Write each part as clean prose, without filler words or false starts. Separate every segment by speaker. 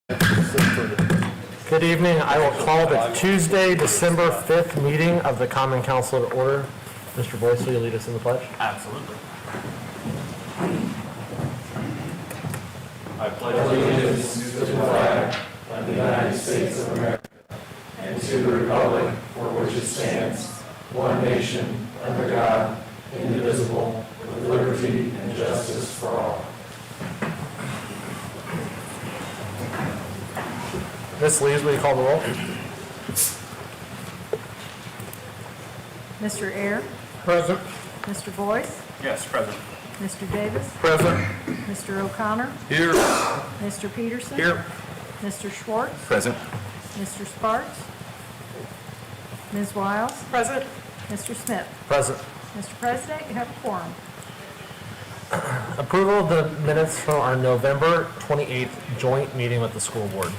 Speaker 1: Good evening. I will call the Tuesday, December 5th meeting of the Common Council to order. Mr. Boyce, will you lead us in the pledge?
Speaker 2: Absolutely. I pledge allegiance to the flag of the United States of America and to the republic for which it stands, one nation, under God, indivisible, with liberty and justice for all.
Speaker 1: Ms. Lees, will you call the roll?
Speaker 3: Mr. Ayr,
Speaker 1: Present.
Speaker 3: Mr. Boyce,
Speaker 2: Yes, President.
Speaker 3: Mr. Davis,
Speaker 1: Present.
Speaker 3: Mr. O'Connor,
Speaker 1: Here.
Speaker 3: Mr. Peterson.
Speaker 1: Here.
Speaker 3: Mr. Schwartz,
Speaker 1: Present.
Speaker 3: Mr. Sparks, Ms. Wiles. Present. Mr. Smith.
Speaker 1: Present.
Speaker 3: Mr. President, you have a quorum.
Speaker 1: Approval of the minutes from our November 28th joint meeting with the school board.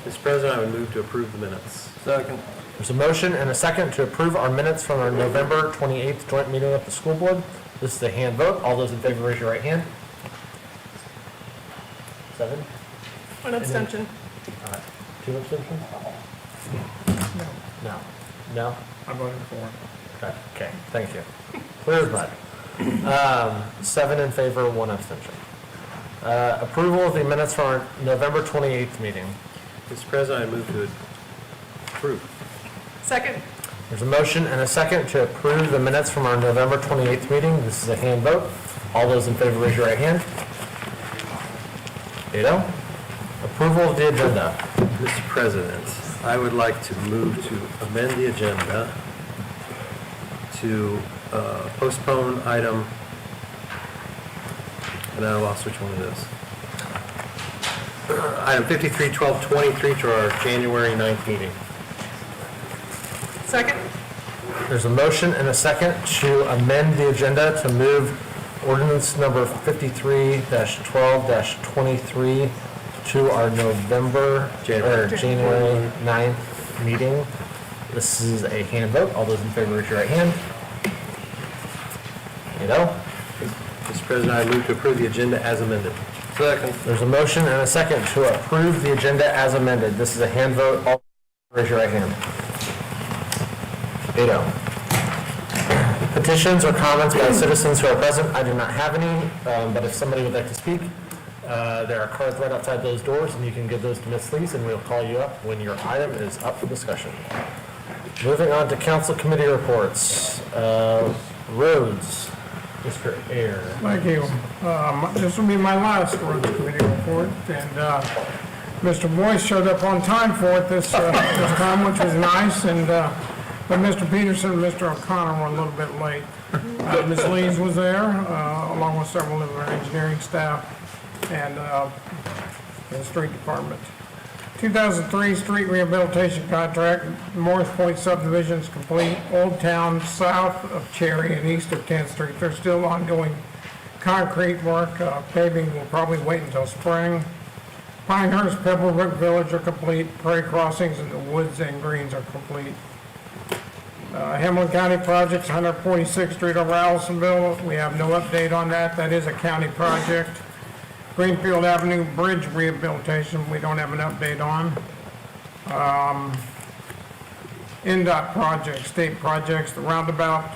Speaker 4: Mr. President, I would move to approve the minutes.
Speaker 1: Second. There's a motion and a second to approve our minutes from our November 28th joint meeting with the school board. This is a hand vote. All those in favor, raise your right hand. 7?
Speaker 5: One abstention.
Speaker 1: All right. 2 abstentions?
Speaker 5: No.
Speaker 1: No. No?
Speaker 5: I voted for.
Speaker 1: Okay, thank you. Clear as mud. 7 in favor, 1 abstention. Approval of the minutes for our November 28th meeting.
Speaker 4: Mr. President, I move to approve.
Speaker 5: Second.
Speaker 1: There's a motion and a second to approve the minutes from our November 28th meeting. This is a hand vote. All those in favor, raise your right hand. 8-0. Approval of the agenda.
Speaker 4: Mr. President, I would like to move to amend the agenda to postpone item, and I lost which one it is. Item 53-1223 to our January 9th meeting.
Speaker 5: Second.
Speaker 1: There's a motion and a second to amend the agenda to move ordinance number 53-12-23 to our January 9th meeting. This is a hand vote. All those in favor, raise your right hand. 8-0.
Speaker 4: Mr. President, I move to approve the agenda as amended.
Speaker 1: Second. There's a motion and a second to approve the agenda as amended. This is a hand vote. All raise your right hand. 8-0. Petitions or comments by citizens who are present. I do not have any, but if somebody would like to speak, there are cards right outside those doors, and you can give those to Ms. Lees, and we'll call you up when your item is up for discussion. Moving on to council committee reports. Roads. Mr. Ayr.
Speaker 6: Thank you. This will be my last roads committee report, and Mr. Boyce showed up on time for it this time, which was nice, and but Mr. Peterson and Mr. O'Connor were a little bit late. Ms. Lees was there, along with several of our engineering staff and the street department. 2003 street rehabilitation contract, Morris Point subdivision is complete. Old Town south of Cherry and east of 10th Street. There's still ongoing concrete work. Paving will probably wait until spring. Pinehurst, Pebblebrook Village are complete. Prairie Crossings and the Woods and Greens are complete. Hamilton County projects, 146th Street over Allisonville. We have no update on that. That is a county project. Greenfield Avenue Bridge rehabilitation, we don't have an update on. NDOT projects, state projects, the roundabout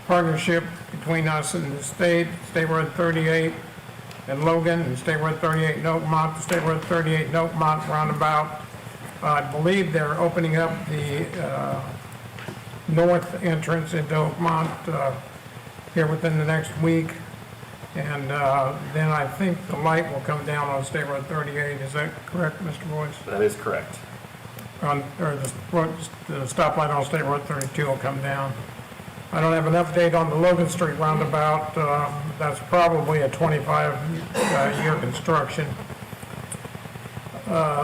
Speaker 6: partnership between us and the State Road 38 in Logan, and State Road 38 in Oakmont, the State Road 38 in Oakmont roundabout. I believe they're opening up the north entrance into Oakmont here within the next week. And then I think the light will come down on State Road 38. Is that correct, Mr. Boyce?
Speaker 4: That is correct.
Speaker 6: Or the stoplight on State Road 32 will come down. I don't have an update on the Logan Street roundabout. That's probably a 25-year construction.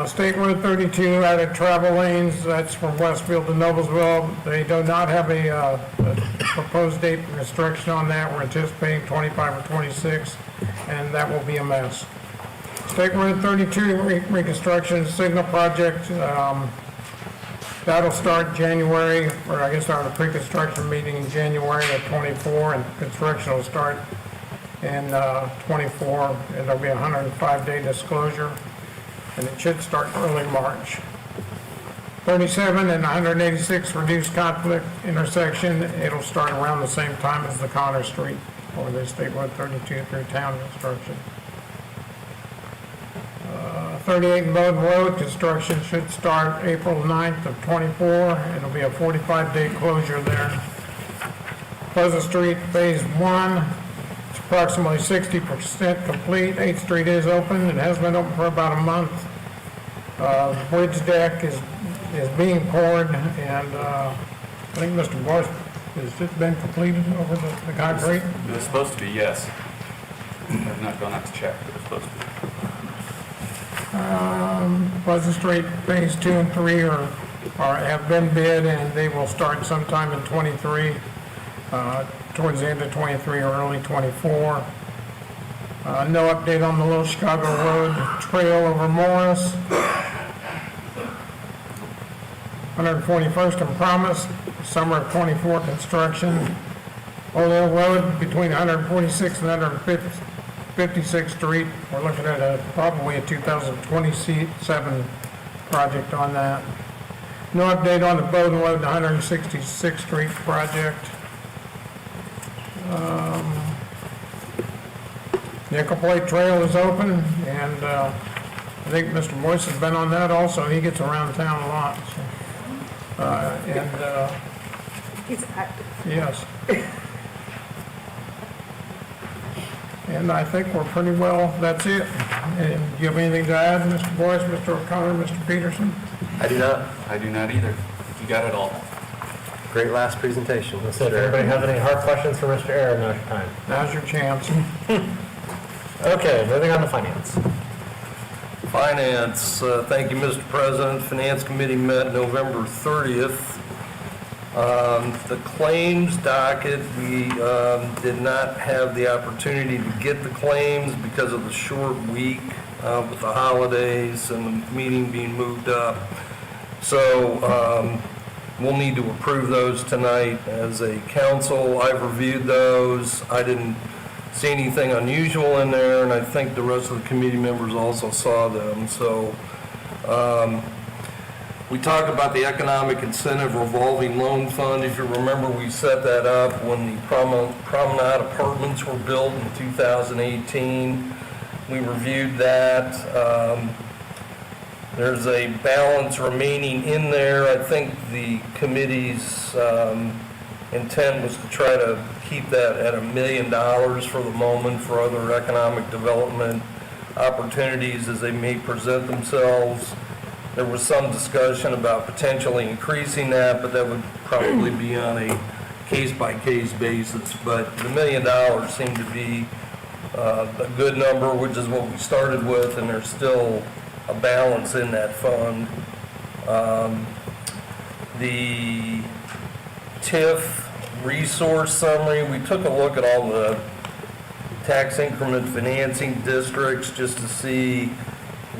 Speaker 6: State Road 32 added travel lanes. That's from Westfield to Noblesville. They do not have a proposed date for construction on that. We're anticipating 25 or 26, and that will be a mess. State Road 32 reconstruction signal project. That'll start January, or I guess our pre-construction meeting in January of 24, and construction will start in 24, and there'll be a 105-day disclosure. and it should start early March. 37 and 186 reduced conflict intersection, it'll start around the same time as the Connor Street or the State Road 32 through town construction. 38 Bowden Road construction should start April 9th of '24. It'll be a 45-day closure there. Pleasant Street Phase 1, it's approximately 60% complete. 8th Street is open. It has been open for about a month. The bridge deck is being poured, and I think Mr. Boyce, has it been completed over the concrete?
Speaker 7: It was supposed to be, yes. I've not gone out to check, but it's supposed to be.
Speaker 6: Pleasant Street Phase 2 and 3 have been bid, and they will start sometime in '23, towards the end of '23 or early '24. No update on the Little Chicago Road Trail over Morris. 141st and Promise, summer of '24 construction. Old Hill Road between 146th and 156th Street. We're looking at probably a 2027 project on that. No update on the Bowden Road to 166th Street project. Nickel Plate Trail is open, and I think Mr. Boyce has been on that also. He gets around town a lot. So.
Speaker 5: He's active.
Speaker 6: Yes. And I think we're pretty well, that's it. And do you have anything to add, Mr. Boyce, Mr. O'Connor, Mr. Peterson?
Speaker 4: I do not.
Speaker 7: I do not either. You got it all.
Speaker 4: Great last presentation.
Speaker 1: So if anybody have any hard questions for Mr. Aaron, now's your time.
Speaker 6: Now's your chance.
Speaker 1: Okay, moving on to finance.
Speaker 8: Finance, thank you, Mr. President. Finance Committee met November 30th. The claims docket, we did not have the opportunity to get the claims because of the short week with the holidays and the meeting being moved up. So we'll need to approve those tonight as a council. I've reviewed those. I didn't see anything unusual in there, and I think the rest of the committee members also saw them. So we talked about the Economic Incentive Revolving Loan Fund. If you remember, we set that up when the Promenade Apartments were built in 2018. We reviewed that. There's a balance remaining in there. I think the committee's intent was to try to keep that at $1 million for the moment for other economic development opportunities as they may present themselves. There was some discussion about potentially increasing that, but that would probably be on a case-by-case basis. But the $1 million seemed to be a good number, which is what we started with, and there's still a balance in that fund. The TIF resource summary, we took a look at all the tax increment financing districts just to see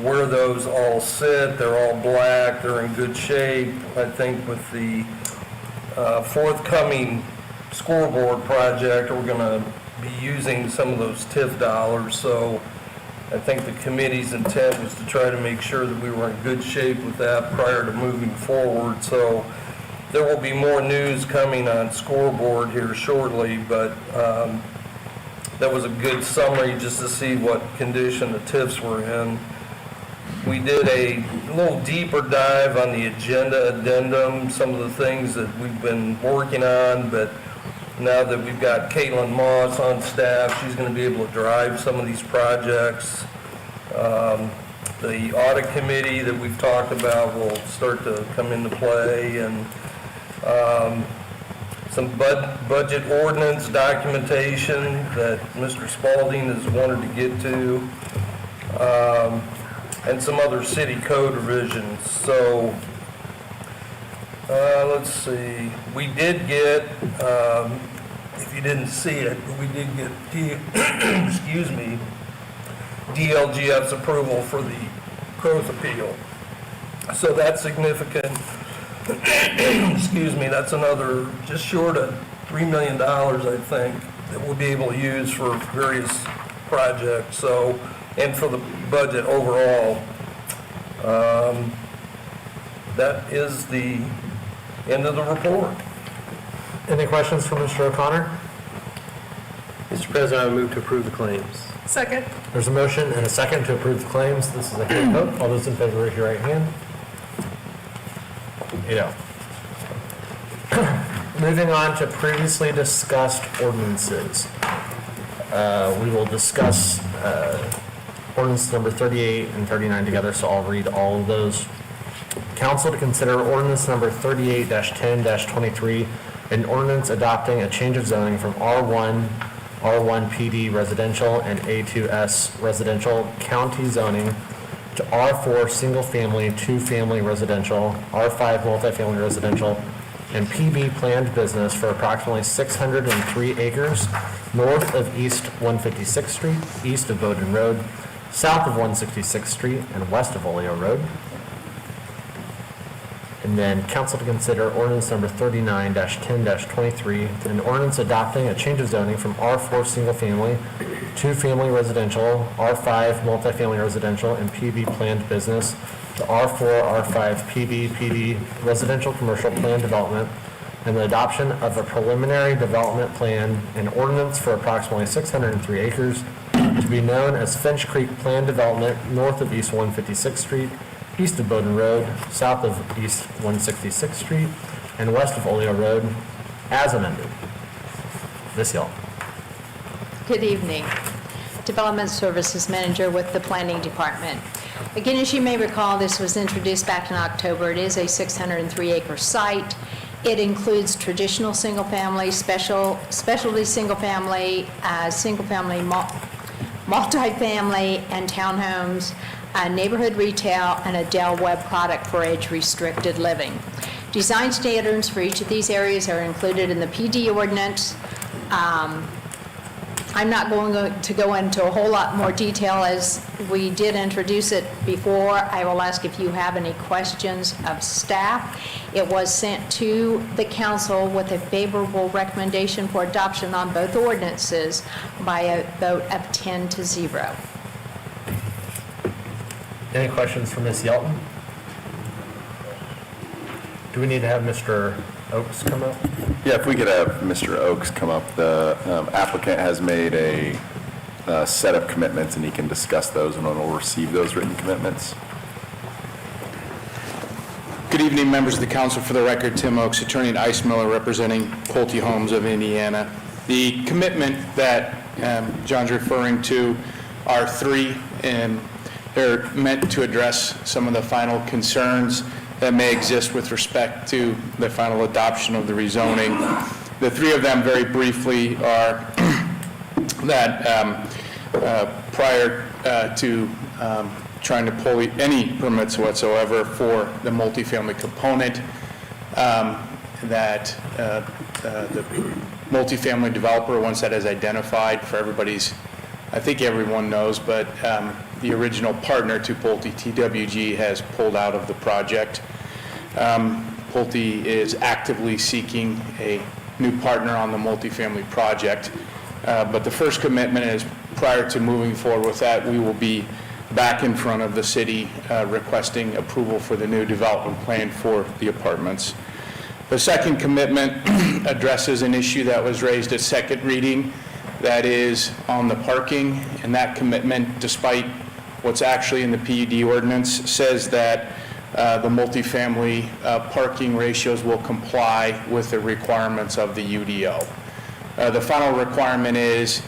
Speaker 8: where those all sit. They're all black, they're in good shape. I think with the forthcoming scoreboard project, we're going to be using some of those TIF dollars. So I think the committee's intent was to try to make sure that we were in good shape with that prior to moving forward. So there will be more news coming on scoreboard here shortly, but that was a good summary just to see what condition the TIFs were in. We did a little deeper dive on the agenda addendum, some of the things that we've been working on, but now that we've got Caitlin Moss on staff, she's going to be able to drive some of these projects. The audit committee that we've talked about will start to come into play, and some budget ordinance documentation that Mr. Spalding has wanted to get to, and some other city code revisions. So let's see, we did get, if you didn't see it, we did get excuse me, DLGF's approval for the growth appeal. So that's significant. Excuse me, that's another just short of $3 million, I think, that we'll be able to use for various projects. So, and for the budget overall. That is the end of the report.
Speaker 1: Any questions for Mr. O'Connor?
Speaker 4: Mr. President, I move to approve the claims.
Speaker 3: Second.
Speaker 1: There's a motion and a second to approve the claims. This is a hand vote. All those in favor, raise your right hand. 8-0. Moving on to previously discussed ordinances. We will discuss ordinance number 38 and 39 together, so I'll read all of those. Council to consider ordinance number 38-10-23, an ordinance adopting a change of zoning from R1 PD residential and A2S residential county zoning to R4 single-family, two-family residential, R5 multifamily residential, and PB planned business for approximately 603 acres north of East 156th Street, east of Bowden Road, south of 166th Street, and west of Oleo Road. And then council to consider ordinance number 39-10-23, an ordinance adopting a change of zoning from R4 single-family, two-family residential, R5 multifamily residential, and PB planned business to R4, R5 PD residential commercial plan development, and the adoption of a preliminary development plan and ordinance for approximately 603 acres to be known as Finch Creek Plan Development north of East 156th Street, east of Bowden Road, south of East 166th Street, and west of Oleo Road, as amended. Ms. Hill.
Speaker 5: Good evening. Development Services Manager with the Planning Department. Again, as you may recall, this was introduced back in October. It is a 603-acre site. It includes traditional single-family, specialty single-family, single-family, multifamily, and townhomes, neighborhood retail, and a Dell Web product for age-restricted living. Design standards for each of these areas are included in the PD ordinance. I'm not going to go into a whole lot more detail as we did introduce it before. I will ask if you have any questions of staff. It was sent to the council with a favorable recommendation for adoption on both ordinances by a vote of 10-0.
Speaker 1: Any questions for Ms. Yelton? Do we need to have Mr. Oakes come up?
Speaker 9: Yeah, if we could have Mr. Oakes come up. The applicant has made a set of commitments, and he can discuss those, and we'll receive those written commitments.
Speaker 10: Good evening, members of the council. For the record, Tim Oakes, attorney at Ice Miller, representing Pulte Homes of Indiana. The commitment that John's referring to are three, and they're meant to address some of the final concerns that may exist with respect to the final adoption of the rezoning. The three of them, very briefly, are that prior to trying to pull any permits whatsoever for the multifamily component, that the multifamily developer, once that is identified for everybody's, I think everyone knows, but the original partner to Pulte, TWG, has pulled out of the project. Pulte is actively seeking a new partner on the multifamily project. But the first commitment is, prior to moving forward with that, we will be back in front of the city requesting approval for the new development plan for the apartments. The second commitment addresses an issue that was raised at second reading, that is on the parking, and that commitment, despite what's actually in the PUD ordinance, says that the multifamily parking ratios will comply with the requirements of the UDO. The final requirement is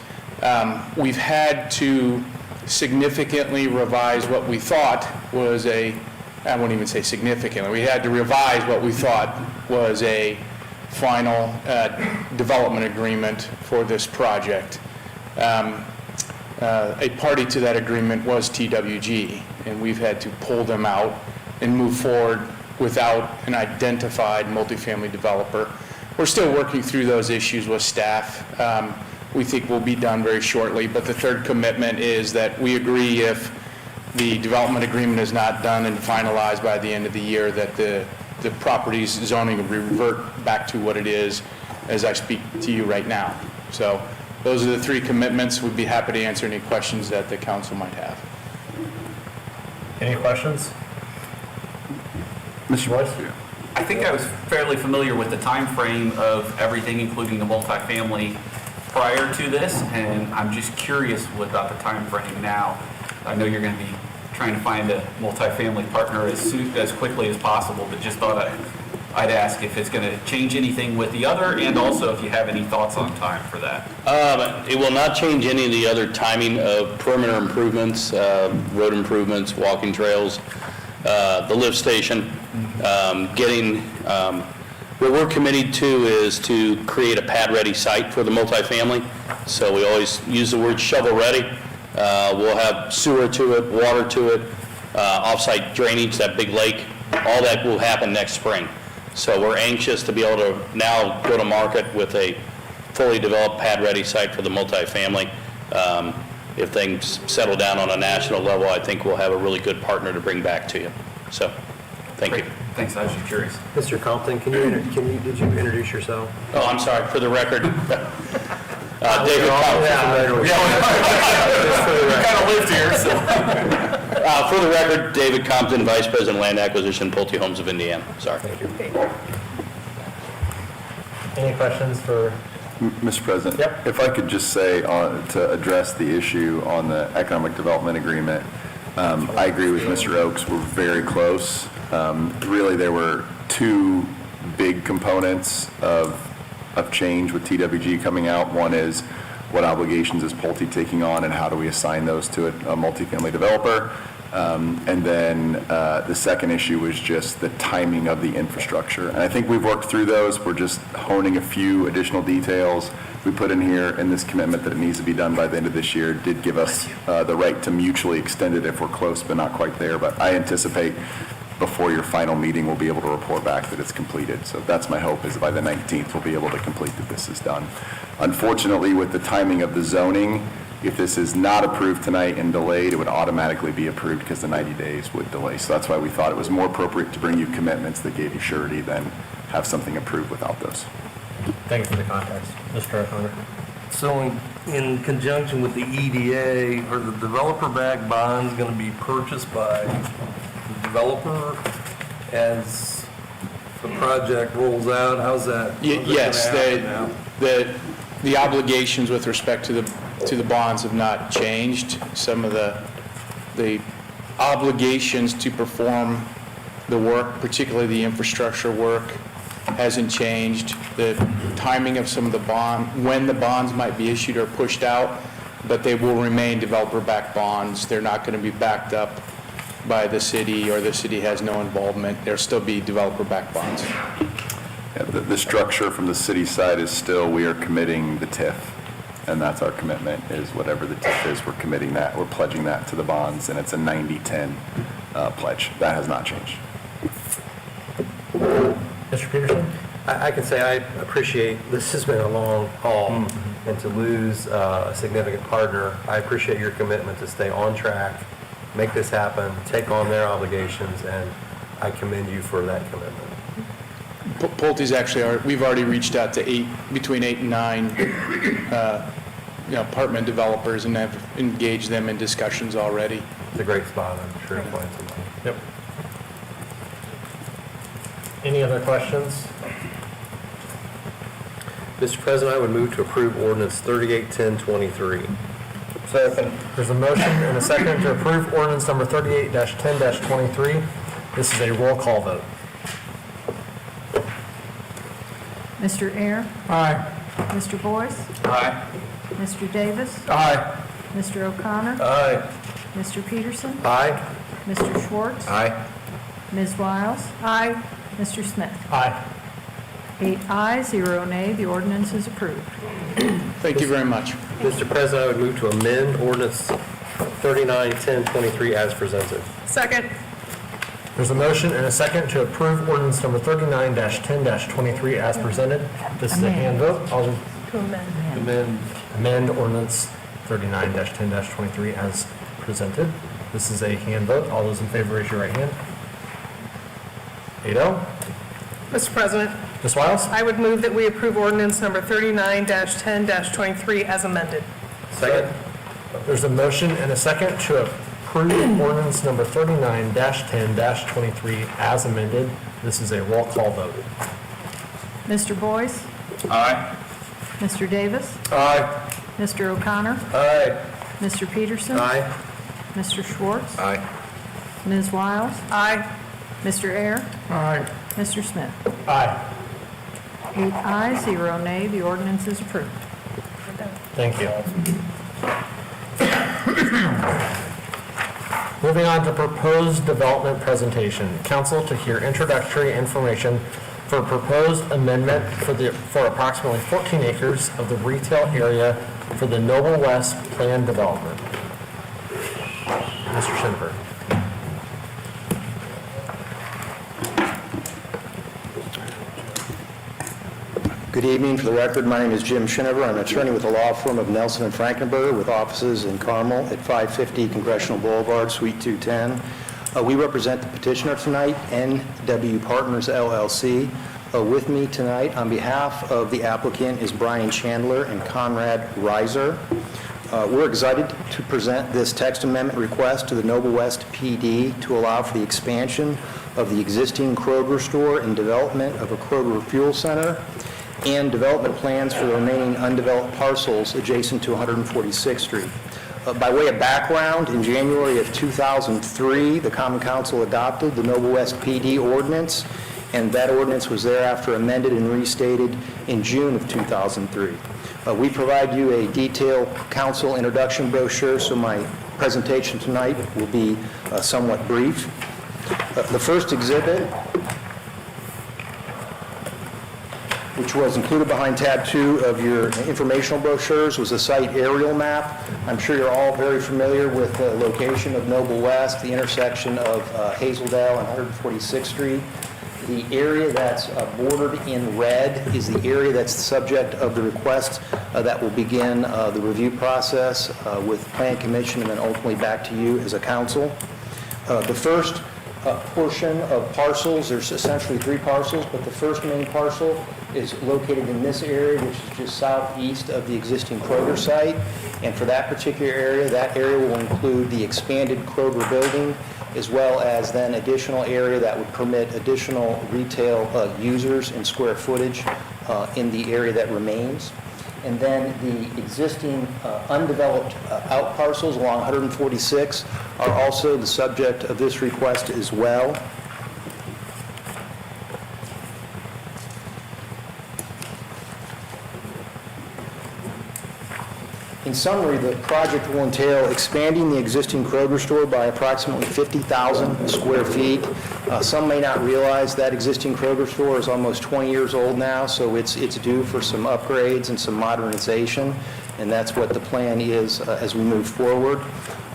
Speaker 10: we've had to significantly revise what we thought was I won't even say significantly, we had to revise what we thought was a final development agreement for this project. A party to that agreement was TWG, and we've had to pull them out and move forward without an identified multifamily developer. We're still working through those issues with staff. We think we'll be done very shortly, but the third commitment is that we agree if the development agreement is not done and finalized by the end of the year, that the property's zoning will revert back to what it is as I speak to you right now. So those are the three commitments. We'd be happy to answer any questions that the council might have.
Speaker 1: Any questions? Mr. Boyce?
Speaker 7: I think I was fairly familiar with the time frame of everything, including the multifamily prior to this, and I'm just curious about the time frame now. I know you're going to be trying to find a multifamily partner as quickly as possible, but just thought I'd ask if it's going to change anything with the other, and also if you have any thoughts on time for that.
Speaker 11: It will not change any of the other timing of perimeter improvements, road improvements, walking trails, the lift station, what we're committed to is to create a pad-ready site for the multifamily. So we always use the word shovel-ready. We'll have sewer to it, water to it, off-site drainage, that big lake. All that will happen next spring. So we're anxious to be able to now go to market with a fully developed pad-ready site for the multifamily. If things settle down on a national level, I think we'll have a really good partner to bring back to you. So, thank you.
Speaker 7: Thanks, I was just curious.
Speaker 4: Mr. Compton, did you introduce yourself?
Speaker 11: Oh, I'm sorry, for the record, David
Speaker 7: Kind of lived here, so.
Speaker 11: For the record, David Compton, Vice President, Land Acquisition, Pulte Homes of Indiana. Sorry.
Speaker 1: Thank you. Any questions for?
Speaker 9: Mr. President?
Speaker 1: Yep.
Speaker 9: If I could just say, to address the issue on the economic development agreement, I agree with Mr. Oaks, we're very close. Really, there were two big components of change with TWG coming out. One is what obligations is Pulte taking on and how do we assign those to a multifamily developer? And then the second issue was just the timing of the infrastructure. And I think we've worked through those. We're just honing a few additional details. We put in here in this commitment that it needs to be done by the end of this year. It did give us the right to mutually extend it if we're close but not quite there. But I anticipate before your final meeting, we'll be able to report back that it's completed. So that's my hope, is by the 19th, we'll be able to complete that this is done. Unfortunately, with the timing of the zoning, if this is not approved tonight and delayed, it would automatically be approved because the 90 days would delay. So that's why we thought it was more appropriate to bring you commitments that gave you surety than have something approved without those.
Speaker 1: Thank you for the context. Mr. O'Connor.
Speaker 8: So in conjunction with the EDA, are the developer-backed bonds going to be purchased by the developer as the project rolls out? How's that?
Speaker 10: Yes, the obligations with respect to the bonds have not changed. Some of the obligations to perform the work, particularly the infrastructure work, hasn't changed. The timing of some of the when the bonds might be issued or pushed out, but they will remain developer-backed bonds. They're not going to be backed up by the city, or the city has no involvement. There'll still be developer-backed bonds.
Speaker 9: Yeah, the structure from the city side is still, we are committing the TIF, and that's our commitment, is whatever the TIF is, we're committing that, we're pledging that to the bonds, and it's a 90-10 pledge. That has not changed.
Speaker 1: Mr. Peterson?
Speaker 4: I can say I appreciate, this has been a long haul, and to lose a significant partner, I appreciate your commitment to stay on track, make this happen, take on their obligations, and I commend you for that commitment.
Speaker 10: Pulte's actually, we've already reached out to between 8 and 9 apartment developers and have engaged them in discussions already.
Speaker 4: It's a great spot, I'm sure you'll find something.
Speaker 1: Yep. Any other questions?
Speaker 4: Mr. President, I would move to approve ordinance 381023.
Speaker 8: Second.
Speaker 1: There's a motion and a second to approve ordinance number 38-10-23. This is a roll call vote.
Speaker 3: Mr. Air?
Speaker 6: Aye.
Speaker 3: Mr. Boyce?
Speaker 7: Aye.
Speaker 3: Mr. Davis?
Speaker 8: Aye.
Speaker 3: Mr. O'Connor?
Speaker 8: Aye.
Speaker 3: Mr. Peterson?
Speaker 4: Aye.
Speaker 3: Mr. Schwartz?
Speaker 4: Aye.
Speaker 3: Ms. Wiles? Aye. Mr. Smith?
Speaker 1: Aye.
Speaker 3: 8 ayes, 0 nay, the ordinance is approved.
Speaker 10: Thank you very much.
Speaker 4: Mr. President, I would move to amend ordinance 391023 as presented.
Speaker 3: Second.
Speaker 1: There's a motion and a second to approve ordinance number 39-10-23 as presented. This is a hand vote. I'll
Speaker 3: To amend.
Speaker 1: amend ordinance 39-10-23 as presented. This is a hand vote. All those in favor, raise your right hand. 8-0.
Speaker 12: Mr. President,
Speaker 1: Ms. Wiles?
Speaker 12: I would move that we approve ordinance number 39-10-23 as amended.
Speaker 4: Second.
Speaker 1: There's a motion and a second to approve approve ordinance number 39-10-23 as amended. This is a roll call vote.
Speaker 3: Mr. Boyce?
Speaker 7: Aye.
Speaker 3: Mr. Davis?
Speaker 8: Aye.
Speaker 3: Mr. O'Connor?
Speaker 8: Aye.
Speaker 3: Mr. Peterson?
Speaker 4: Aye.
Speaker 3: Mr. Schwartz?
Speaker 4: Aye.
Speaker 3: Ms. Wiles?
Speaker 12: Aye.
Speaker 3: Mr. Air?
Speaker 6: Aye.
Speaker 3: Mr. Smith?
Speaker 1: Aye.
Speaker 3: 8 ayes, 0 nay, the ordinance is approved.
Speaker 1: Thank you. Moving on to proposed development presentation. Council to hear introductory information for proposed amendment for approximately 14 acres of the retail area for the Noble West planned development. Mr. Shinberg.
Speaker 13: Good evening. For the record, my name is Jim Schinover. I'm an attorney with the law firm of Nelson and Frankenberger with offices in Carmel at 550 Congressional Boulevard, Suite 210. We represent the petitioner tonight, NW Partners LLC. With me tonight on behalf of the applicant is Brian Chandler and Conrad Reiser. We're excited to present this text amendment request to the Noble West PD to allow for the expansion of the existing Kroger store and development of a Kroger fuel center and development plans for the remaining undeveloped parcels adjacent to 146th Street. By way of background, in January of 2003, the Common Council adopted the Noble West PD ordinance, and that ordinance was thereafter amended and restated in June of 2003. We provide you a detailed council introduction brochure, so my presentation tonight will be somewhat brief. The first exhibit, which was included behind tab 2 of your informational brochures, was a site aerial map. I'm sure you're all very familiar with the location of Noble West, the intersection of Hazeldale and 146th Street. The area that's bordered in red is the area that's the subject of the request that will begin the review process with Plan Commission and then ultimately back to you as a council. The first portion of parcels, there's essentially 3 parcels, but the first main parcel is located in this area, which is just southeast of the existing Kroger site. And for that particular area, that area will include the expanded Kroger building, as well as then additional area that would permit additional retail users and square footage in the area that remains. And then the existing undeveloped out parcels along 146 are also the subject of this request as well. In summary, the project will entail expanding the existing Kroger store by approximately 50,000 square feet. Some may not realize that existing Kroger store is almost 20 years old now, so it's due for some upgrades and some modernization, and that's what the plan is as we move forward.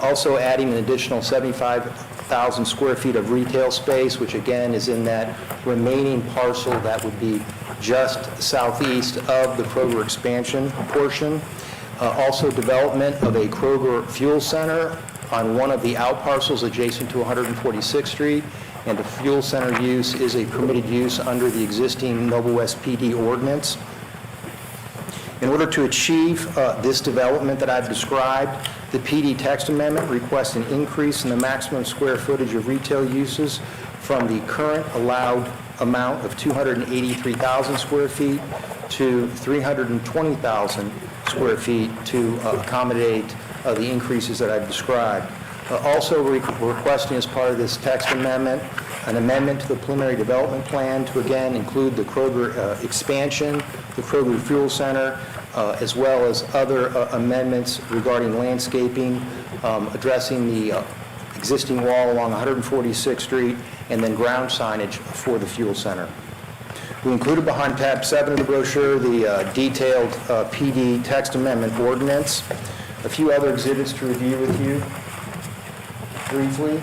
Speaker 13: Also adding an additional 75,000 square feet of retail space, which again is in that remaining parcel that would be just southeast of the Kroger expansion portion. Also development of a Kroger fuel center on one of the out parcels adjacent to 146th Street, and the fuel center use is a permitted use under the existing Noble West PD ordinance. In order to achieve this development that I've described, the PD text amendment requests an increase in the maximum square footage of retail uses from the current allowed amount of 283,000 square feet to 320,000 square feet to accommodate the increases that I've described. Also requesting as part of this text amendment, an amendment to the preliminary development plan to again include the Kroger expansion, the Kroger Fuel Center, as well as other amendments regarding landscaping, addressing the existing wall along 146th Street, and then ground signage for the fuel center. We included behind tab 7 of the brochure the detailed PD text amendment ordinance. A few other exhibits to review with you briefly.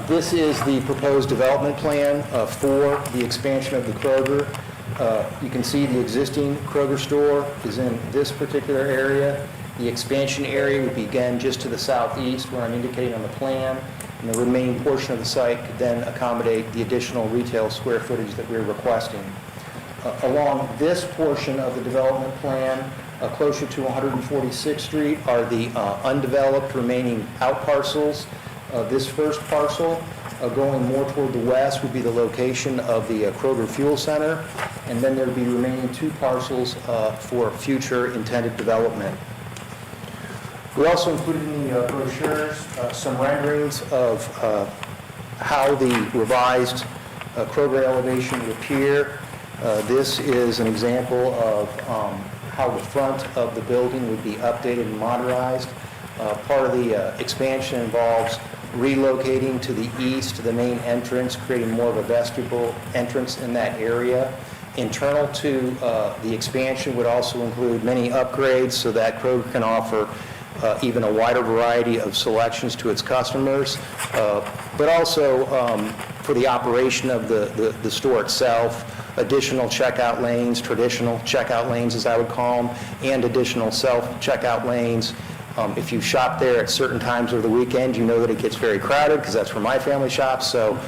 Speaker 13: This is the proposed development plan for the expansion of the Kroger. You can see the existing Kroger store is in this particular area. The expansion area would begin just to the southeast where I'm indicating on the plan, and the remaining portion of the site could then accommodate the additional retail square footage that we're requesting. Along this portion of the development plan, Closer to 146th Street are the undeveloped remaining out parcels. This first parcel, going more toward the west, would be the location of the Kroger Fuel Center, and then there would be remaining 2 parcels for future intended development. We also included in the brochures some renderings of how the revised Kroger elevation would appear. This is an example of how the front of the building would be updated and modernized. Part of the expansion involves relocating to the east to the main entrance, creating more of a vestibule entrance in that area. Internal to the expansion would also include many upgrades so that Kroger can offer even a wider variety of selections to its customers, but also for the operation of the store itself, additional checkout lanes, traditional checkout lanes as I would call them, and additional self-checkout lanes. If you shop there at certain times of the weekend, you know that it gets very crowded because that's where my family shops. So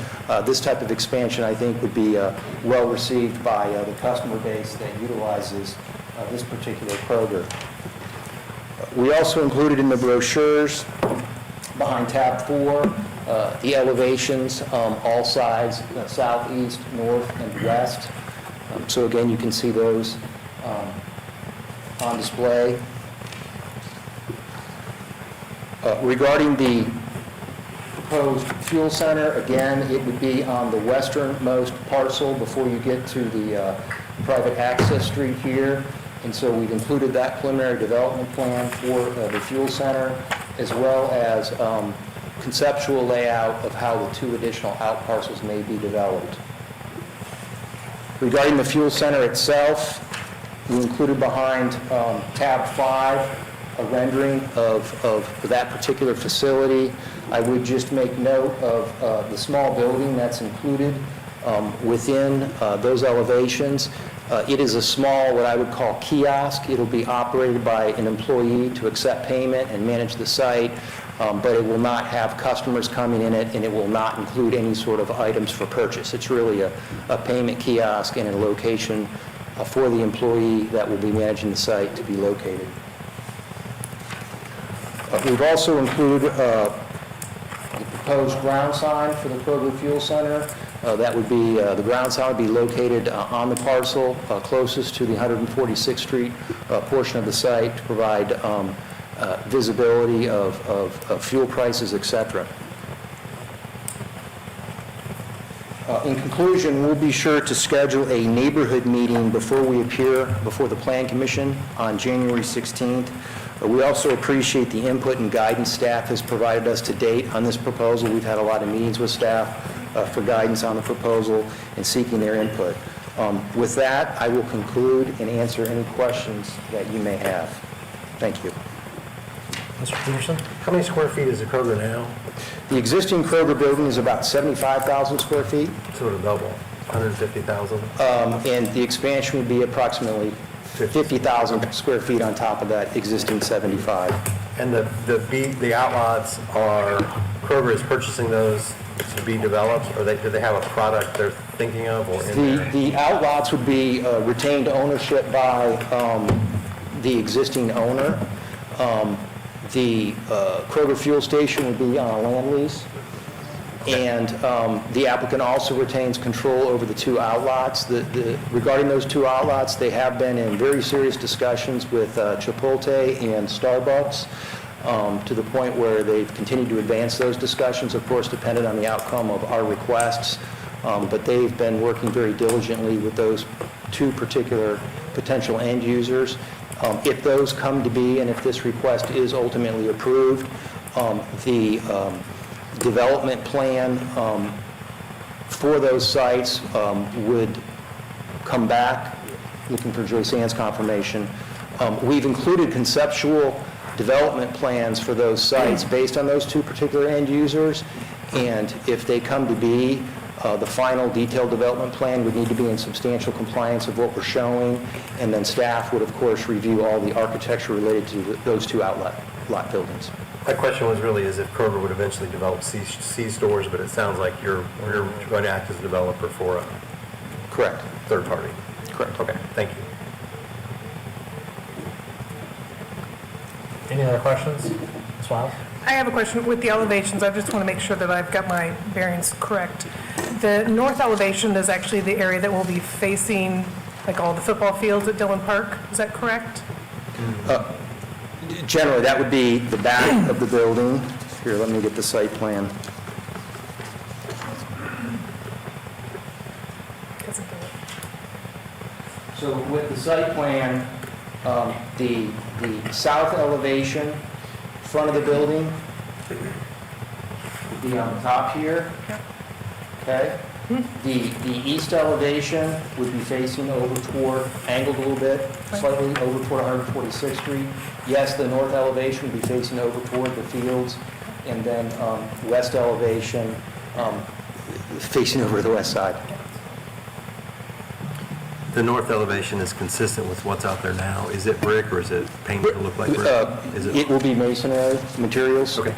Speaker 13: this type of expansion, I think, would be well received by the customer base that utilizes this particular Kroger. We also included in the brochures behind tab 4 the elevations, all sides, southeast, north, and west. So again, you can see those on display. Regarding the proposed fuel center, again, it would be on the westernmost parcel before you get to the private access street here. And so we've included that preliminary development plan for the fuel center, as well as conceptual layout of how the 2 additional out parcels may be developed. Regarding the fuel center itself, we included behind tab 5 a rendering of that particular facility. I would just make note of the small building that's included within those elevations. It is a small, what I would call kiosk. It'll be operated by an employee to accept payment and manage the site, but it will not have customers coming in it, and it will not include any sort of items for purchase. It's really a payment kiosk and a location for the employee that will be managing the site to be located. We've also included the proposed ground sign for the Kroger Fuel Center. That would be, the ground sign would be located on the parcel closest to the 146th Street portion of the site to provide visibility of fuel prices, etc. In conclusion, we'll be sure to schedule a neighborhood meeting before we appear before the Plan Commission on January 16th. We also appreciate the input and guidance staff has provided us to date on this proposal. We've had a lot of meetings with staff for guidance on the proposal and seeking their input. With that, I will conclude and answer any questions that you may have. Thank you.
Speaker 1: Mr. Peterson?
Speaker 4: How many square feet is the Kroger now?
Speaker 13: The existing Kroger building is about 75,000 square feet,
Speaker 4: So it'll double, 150,000?
Speaker 13: and the expansion would be approximately 50,000 square feet on top of that existing 75.
Speaker 4: And the outlots are, Kroger is purchasing those to be developed, or do they have a product they're thinking of or in there?
Speaker 13: The outlots would be retained ownership by the existing owner. The Kroger fuel station would be on a land lease. And the applicant also retains control over the 2 outlots. Regarding those 2 outlots, they have been in very serious discussions with Chipotle and Starbucks to the point where they've continued to advance those discussions, of course, dependent on the outcome of our requests. But they've been working very diligently with those 2 particular potential end users. If those come to be and if this request is ultimately approved, the development plan for those sites would come back, looking for Joyce Ann's confirmation. We've included conceptual development plans for those sites based on those 2 particular end users, and if they come to be, the final detailed development plan would need to be in substantial compliance of what we're showing, and then staff would, of course, review all the architecture related to those 2 outlet lot buildings.
Speaker 4: My question was really is if Kroger would eventually develop C stores, but it sounds like you're going to act as a developer for a
Speaker 13: Correct.
Speaker 4: third party.
Speaker 13: Correct.
Speaker 4: Okay, thank you.
Speaker 1: Any other questions? Ms. Wiles?
Speaker 12: I have a question with the elevations. I just want to make sure that I've got my bearings correct. The north elevation is actually the area that will be facing, like, all the football fields at Dillon Park. Is that correct?
Speaker 13: Generally, that would be the back of the building. Here, let me get the site plan.
Speaker 12: Doesn't do it.
Speaker 13: So with the site plan, the south elevation, front of the building, would be on the top here. Okay? The east elevation would be facing over toward, angled a little bit, slightly over toward 146th Street. Yes, the north elevation would be facing over toward the fields, and then west elevation facing over the west side.
Speaker 4: The north elevation is consistent with what's out there now. Is it brick or is it painted to look like brick? Is
Speaker 13: It will be masonry materials.
Speaker 4: Okay.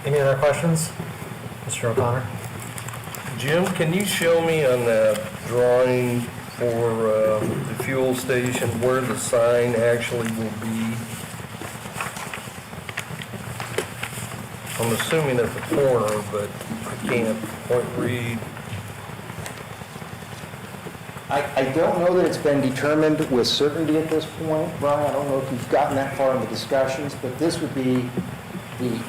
Speaker 1: Any other questions? Mr. O'Connor?
Speaker 8: Jim, can you show me on that drawing for the fuel station where the sign actually will be? I'm assuming at the corner, but I can't quite read.
Speaker 13: I don't know that it's been determined with certainty at this point, Brian. I don't know if you've gotten that far in the discussions, but this would be the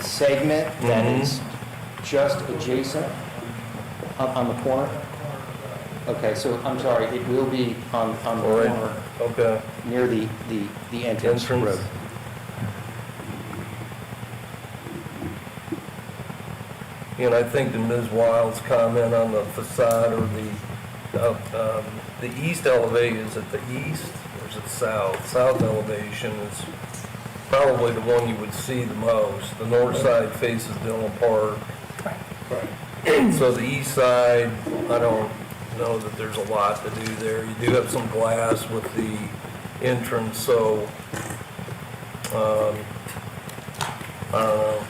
Speaker 13: segment that is just adjacent on the corner. Okay, so I'm sorry, it will be on the corner
Speaker 8: Okay.
Speaker 13: near the entrance road.
Speaker 8: And I think to Ms. Wild's comment on the facade or the east elevation, is it the east or is it south? South elevation is probably the one you would see the most. The north side faces Dillon Park. So the east side, I don't know that there's a lot to do there. You do have some glass with the entrance, so, I don't know.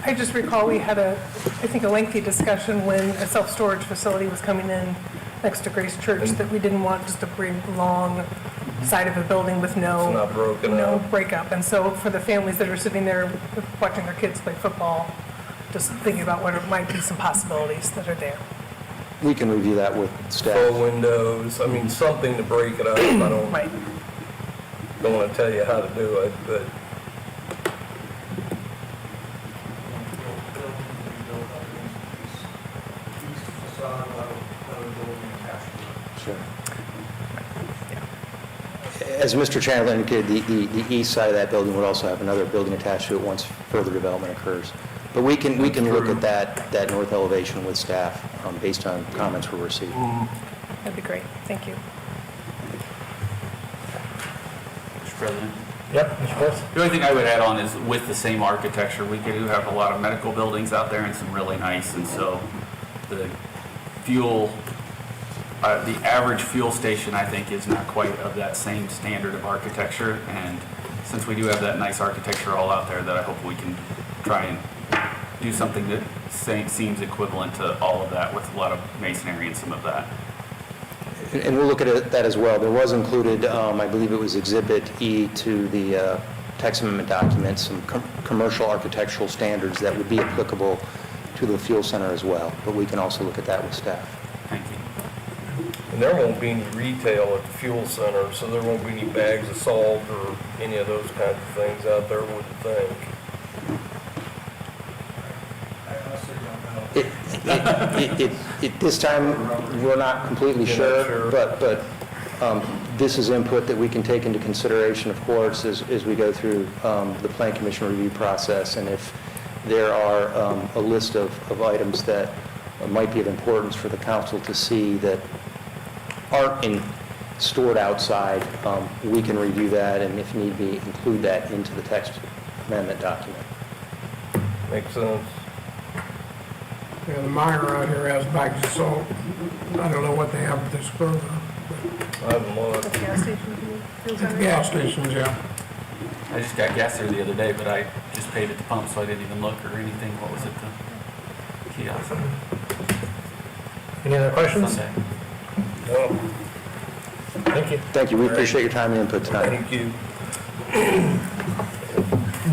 Speaker 12: I just recall we had I think a lengthy discussion when a self-storage facility was coming in next to Grace Church, that we didn't want just a big, long side of a building with
Speaker 8: It's not broken
Speaker 12: no
Speaker 8: up.
Speaker 12: breakup. And so for the families that are sitting there watching their kids play football, just thinking about what might be some possibilities that are there.
Speaker 13: We can review that with staff.
Speaker 8: Faux windows, I mean, something to break it up. I don't
Speaker 12: Right.
Speaker 8: want to tell you how to do it, but
Speaker 13: Sure. As Mr. Chandler indicated, the east side of that building would also have another building attached to it once further development occurs. But we can look at that north elevation with staff based on comments we received.
Speaker 12: That'd be great. Thank you.
Speaker 7: Mr. President?
Speaker 1: Yep, Mr. Corse?
Speaker 7: The only thing I would add on is with the same architecture, we do have a lot of medical buildings out there and some really nice, and so the fuel, the average fuel station, I think, is not quite of that same standard of architecture, and since we do have that nice architecture all out there, that I hope we can try and do something that seems equivalent to all of that with a lot of masonry and some of that.
Speaker 13: And we'll look at that as well. There was included, I believe it was Exhibit E to the text amendment document, some commercial architectural standards that would be applicable to the fuel center as well. But we can also look at that with staff.
Speaker 7: Thank you.
Speaker 8: and there won't be any retail at the fuel center, so there won't be any bags of salt or any of those kinds of things out there, wouldn't think.
Speaker 13: At this time, we're not completely
Speaker 8: You're not
Speaker 13: sure,
Speaker 8: sure.
Speaker 13: but this is input that we can take into consideration, of course, as we go through the Plan Commission review process. And if there are a list of items that might be of importance for the council to see that aren't stored outside, we can review that, and if need be, include that into the text amendment document.
Speaker 8: Makes sense.
Speaker 6: Yeah, the miner out here has bags of salt. I don't know what they have at this program.
Speaker 8: I haven't looked.
Speaker 12: The gas station, feels that right?
Speaker 6: Gas stations, yeah.
Speaker 7: I just got gas there the other day, but I just paid at the pump, so I didn't even look or anything. What was it, the kiosk?
Speaker 1: Any other questions?
Speaker 7: Sunday.
Speaker 8: No.
Speaker 1: Thank you.
Speaker 13: Thank you, we appreciate your time and input tonight.
Speaker 8: Thank you.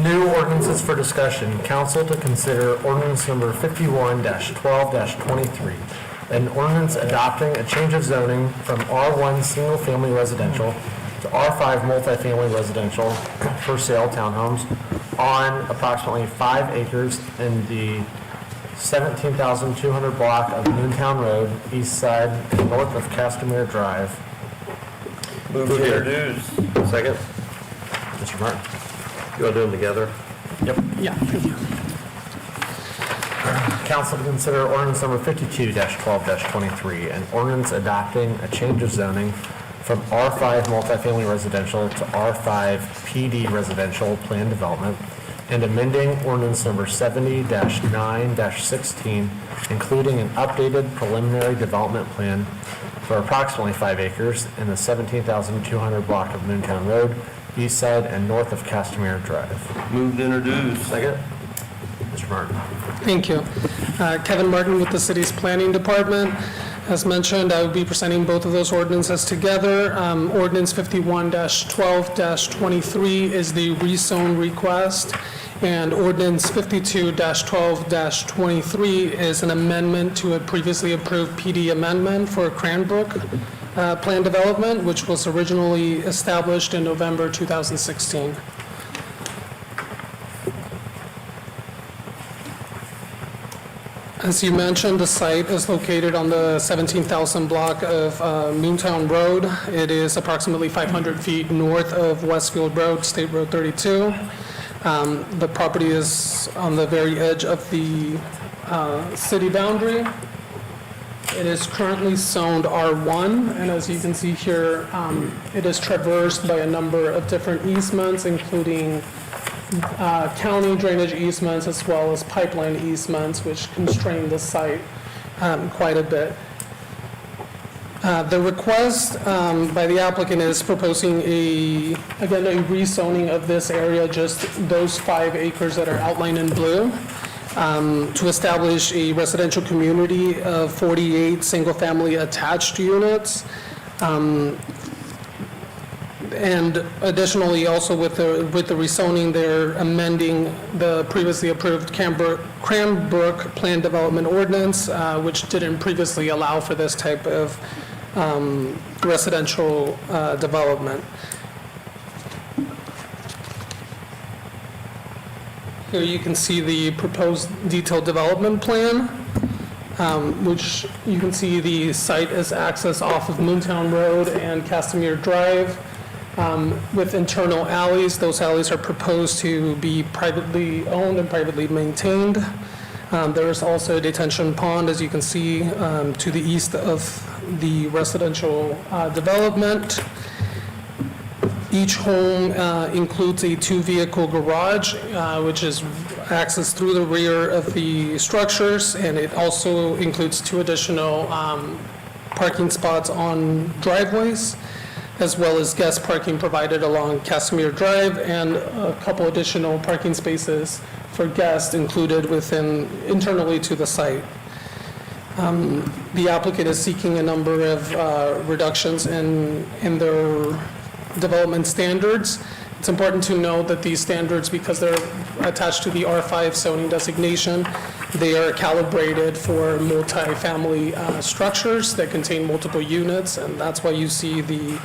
Speaker 1: New ordinances for discussion. Council to consider ordinance number 51-12-23. An ordinance adopting a change of zoning from R1 single-family residential to R5 multifamily residential for sale townhomes on approximately 5 acres in the 17,200 block of Moontown Road, east side and north of Castamere Drive.
Speaker 8: Move to introduce.
Speaker 4: Second?
Speaker 1: Mr. Martin?
Speaker 4: You want to do them together?
Speaker 1: Yep.
Speaker 3: Yeah, thank you.
Speaker 1: Council to consider ordinance number 52-12-23, an ordinance adopting a change of zoning from R5 multifamily residential to R5 PD residential plan development, and amending ordinance number 70-9-16, including an updated preliminary development plan for approximately 5 acres in the 17,200 block of Moontown Road, east side and north of Castamere Drive.
Speaker 8: Move to introduce.
Speaker 1: Second? Mr. Martin?
Speaker 14: Thank you. Kevin Martin with the city's planning department. As mentioned, I will be presenting both of those ordinances together. Ordinance 51-12-23 is the rezone request, and ordinance 52-12-23 is an amendment to a previously approved PD amendment for Cranbrook plan development, which was originally established in November 2016. As you mentioned, the site is located on the 17,000 block of Moontown Road. It is approximately 500 feet north of Westfield Road, State Road 32. The property is on the very edge of the city boundary. It is currently zoned R1, and as you can see here, it is traversed by a number of different easements, including county drainage easements as well as pipeline easements, which constrain the site quite a bit. The request by the applicant is proposing again, a rezoning of this area, just those 5 acres that are outlined in blue, to establish a residential community of 48 single-family attached units. And additionally, also with the rezoning, they're amending the previously approved Cranbrook Plan Development Ordinance, which didn't previously allow for this type of residential development. Here you can see the proposed detailed development plan, which you can see the site is accessed off of Moontown Road and Castamere Drive. With internal alleys. Those alleys are proposed to be privately owned and privately maintained. There is also a detention pond, as you can see, to the east of the residential development. Each home includes a 2-vehicle garage, which is accessed through the rear of the structures, and it also includes 2 additional parking spots on driveways, as well as guest parking provided along Castamere Drive, and a couple additional parking spaces for guests included internally to the site. The applicant is seeking a number of reductions in their development standards. It's important to note that these standards, because they're attached to the R5 zoning designation, they are calibrated for multi-family structures that contain multiple units, and that's why you see the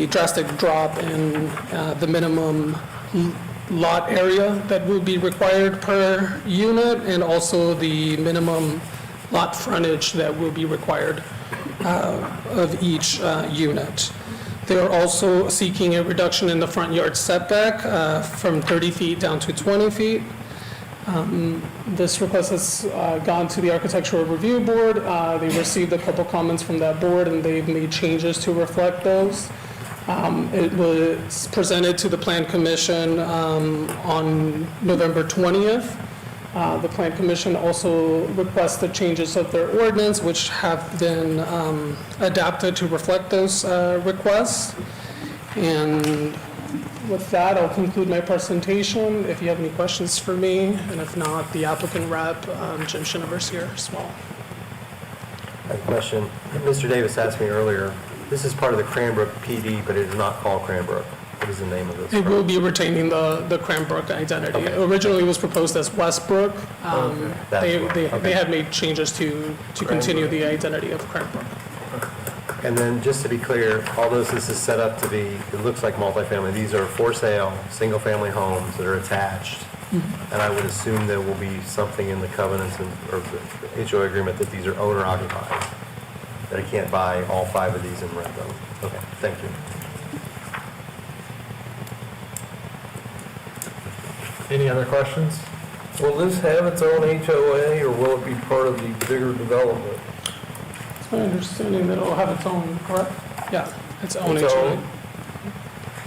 Speaker 14: drastic drop in the minimum lot area that will be required per unit, and also the minimum lot frontage that will be required of each unit. They are also seeking a reduction in the front yard setback from 30 feet down to 20 feet. This request has gone to the Architectural Review Board. They received a couple comments from that board, and they've made changes to reflect those. It was presented to the Plan Commission on November 20th. The Plan Commission also requested changes of their ordinance, which have been adapted to reflect those requests. And with that, I'll conclude my presentation. If you have any questions for me, and if not, the applicant rep, Jim Schinover's here as well.
Speaker 4: I have a question. Mr. Davis asked me earlier, This is part of the Cranbrook PD, but it is not called Cranbrook. What is the name of this?
Speaker 14: It will be retaining the Cranbrook identity.
Speaker 4: Okay.
Speaker 14: Originally, it was proposed as Westbrook.
Speaker 4: That's
Speaker 14: They
Speaker 4: what-
Speaker 14: they
Speaker 4: okay.
Speaker 14: they had made changes to continue the identity of Cranbrook.
Speaker 4: And then, just to be clear, although this is set up to be, it looks like multifamily, these are for sale, single-family homes that are attached. And I would assume there will be something in the covenants or the HOA agreement that these are owner occupied, that I can't buy all 5 of these and rent them. Okay, thank you.
Speaker 1: Any other questions?
Speaker 8: Will this have its own HOA, or will it be part of the bigger development?
Speaker 14: It's my understanding that it'll have its own, correct? Yeah, its own
Speaker 8: Its
Speaker 14: HOA.
Speaker 8: own?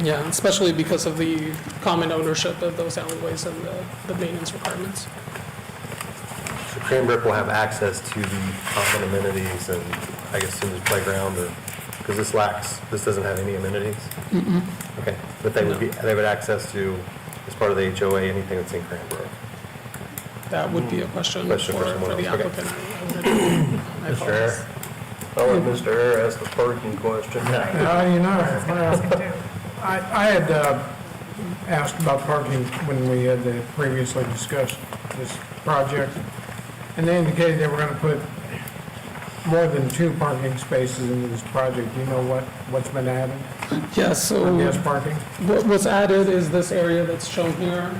Speaker 14: Yeah, especially because of the common ownership of those alleyways and the maintenance requirements.
Speaker 4: So Cranbrook will have access to the common amenities and, I guess, soon as playground, or, because this doesn't have any amenities? Okay, but they would access to, as part of the HOA, anything that's in Cranbrook?
Speaker 14: That would be a question
Speaker 4: Question for
Speaker 14: for
Speaker 4: someone
Speaker 14: the
Speaker 4: else, okay.
Speaker 14: applicant. I
Speaker 1: Mr.
Speaker 14: apologize.
Speaker 1: Air?
Speaker 8: I'll let Mr. Air ask the parking question.
Speaker 6: I had asked about parking when we had previously discussed this project, and they indicated they were going to put more than 2 parking spaces into this project. Do you know what's been added
Speaker 14: Yeah, so
Speaker 6: for guest parking?
Speaker 14: what's added is this area that's shown here.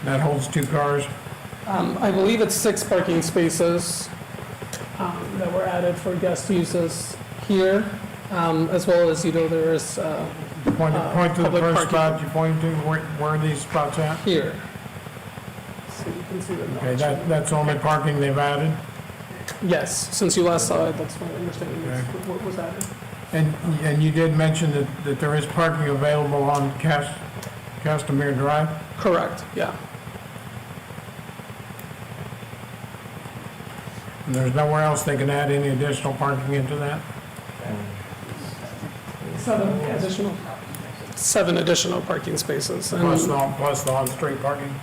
Speaker 6: That holds 2 cars?
Speaker 14: I believe it's 6 parking spaces that were added for guest uses here, as well as, there's
Speaker 6: Point to the
Speaker 14: public
Speaker 6: first
Speaker 14: parking.
Speaker 6: spot you pointed to, where are these spots at?
Speaker 14: Here. So you can see the
Speaker 6: Okay, that's only parking they've added?
Speaker 14: Yes, since you last saw it, that's my understanding, is
Speaker 6: Okay.
Speaker 14: what was added.
Speaker 6: And you did mention that there is parking available on Castamere Drive?
Speaker 14: Correct, yeah.
Speaker 6: And there's nowhere else they can add any additional parking into that?
Speaker 14: 7 additional parking spaces.
Speaker 6: Plus
Speaker 14: And
Speaker 6: the on-street parking?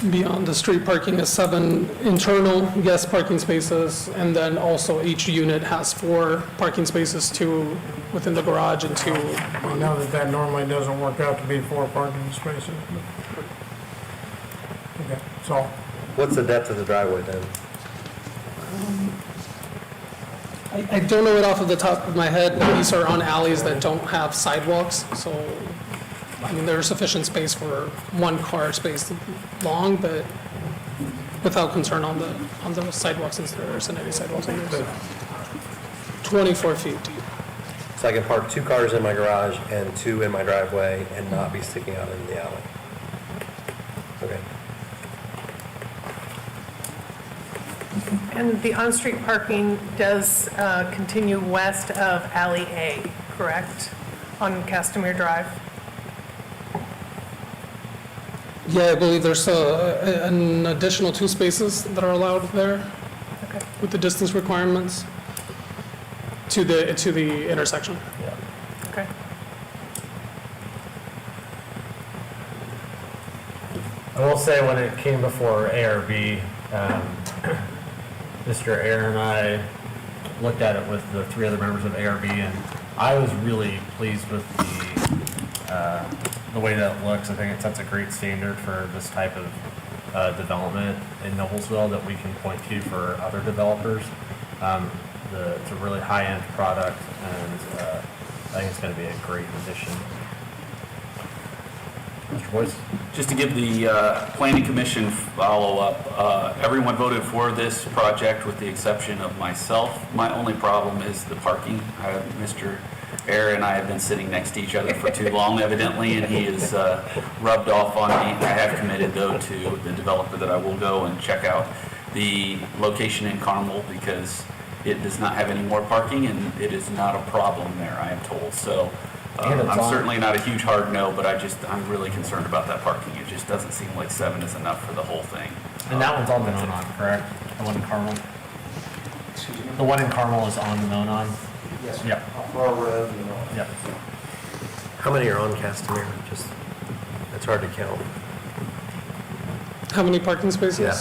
Speaker 14: beyond the street parking is 7 internal guest parking spaces, and then also each unit has 4 parking spaces, 2 within the garage and 2.
Speaker 6: We know that normally doesn't work out to be 4 parking spaces. Okay, so,
Speaker 4: What's the depth of the driveway then?
Speaker 14: I don't know it off of the top of my head, but these are on alleys that don't have sidewalks, so, I mean, there's sufficient space for 1 car space long, but without concern on the sidewalks, since there isn't any sidewalks on there. 24 feet deep.
Speaker 4: So I can park 2 cars in my garage and 2 in my driveway and not be sticking out into the alley? Okay.
Speaker 12: And the on-street parking does continue west of Alley A, correct? On Castamere Drive?
Speaker 14: Yeah, I believe there's an additional 2 spaces that are allowed there
Speaker 12: Okay.
Speaker 14: with the distance requirements to the intersection.
Speaker 12: Okay.
Speaker 1: I will say, when it came before ARB, Mr. Air and I looked at it with the 3 other members of ARB, and I was really pleased with the way that it looks. I think it sets a great standard for this type of development in Noblesville that we can point to for other developers. It's a really high-end product, and I think it's going to be a great addition. Mr. Boyce?
Speaker 7: Just to give the planning commission follow-up, everyone voted for this project with the exception of myself. My only problem is the parking. Mr. Air and I have been sitting next to each other for too long evidently, and he has rubbed off on me. I have committed, though, to the developer that I will go and check out the location in Carmel, because it does not have any more parking, and it is not a problem there, I am told. So I'm certainly not a huge hard no, but I'm really concerned about that parking. It just doesn't seem like 7 is enough for the whole thing.
Speaker 1: And that one's on the Nonon, correct? The one in Carmel? The one in Carmel is on the Nonon?
Speaker 13: Yes.
Speaker 1: Yep. Yep.
Speaker 4: How many are on Castamere? Just, it's hard to count.
Speaker 14: How many parking spaces?
Speaker 4: Yeah.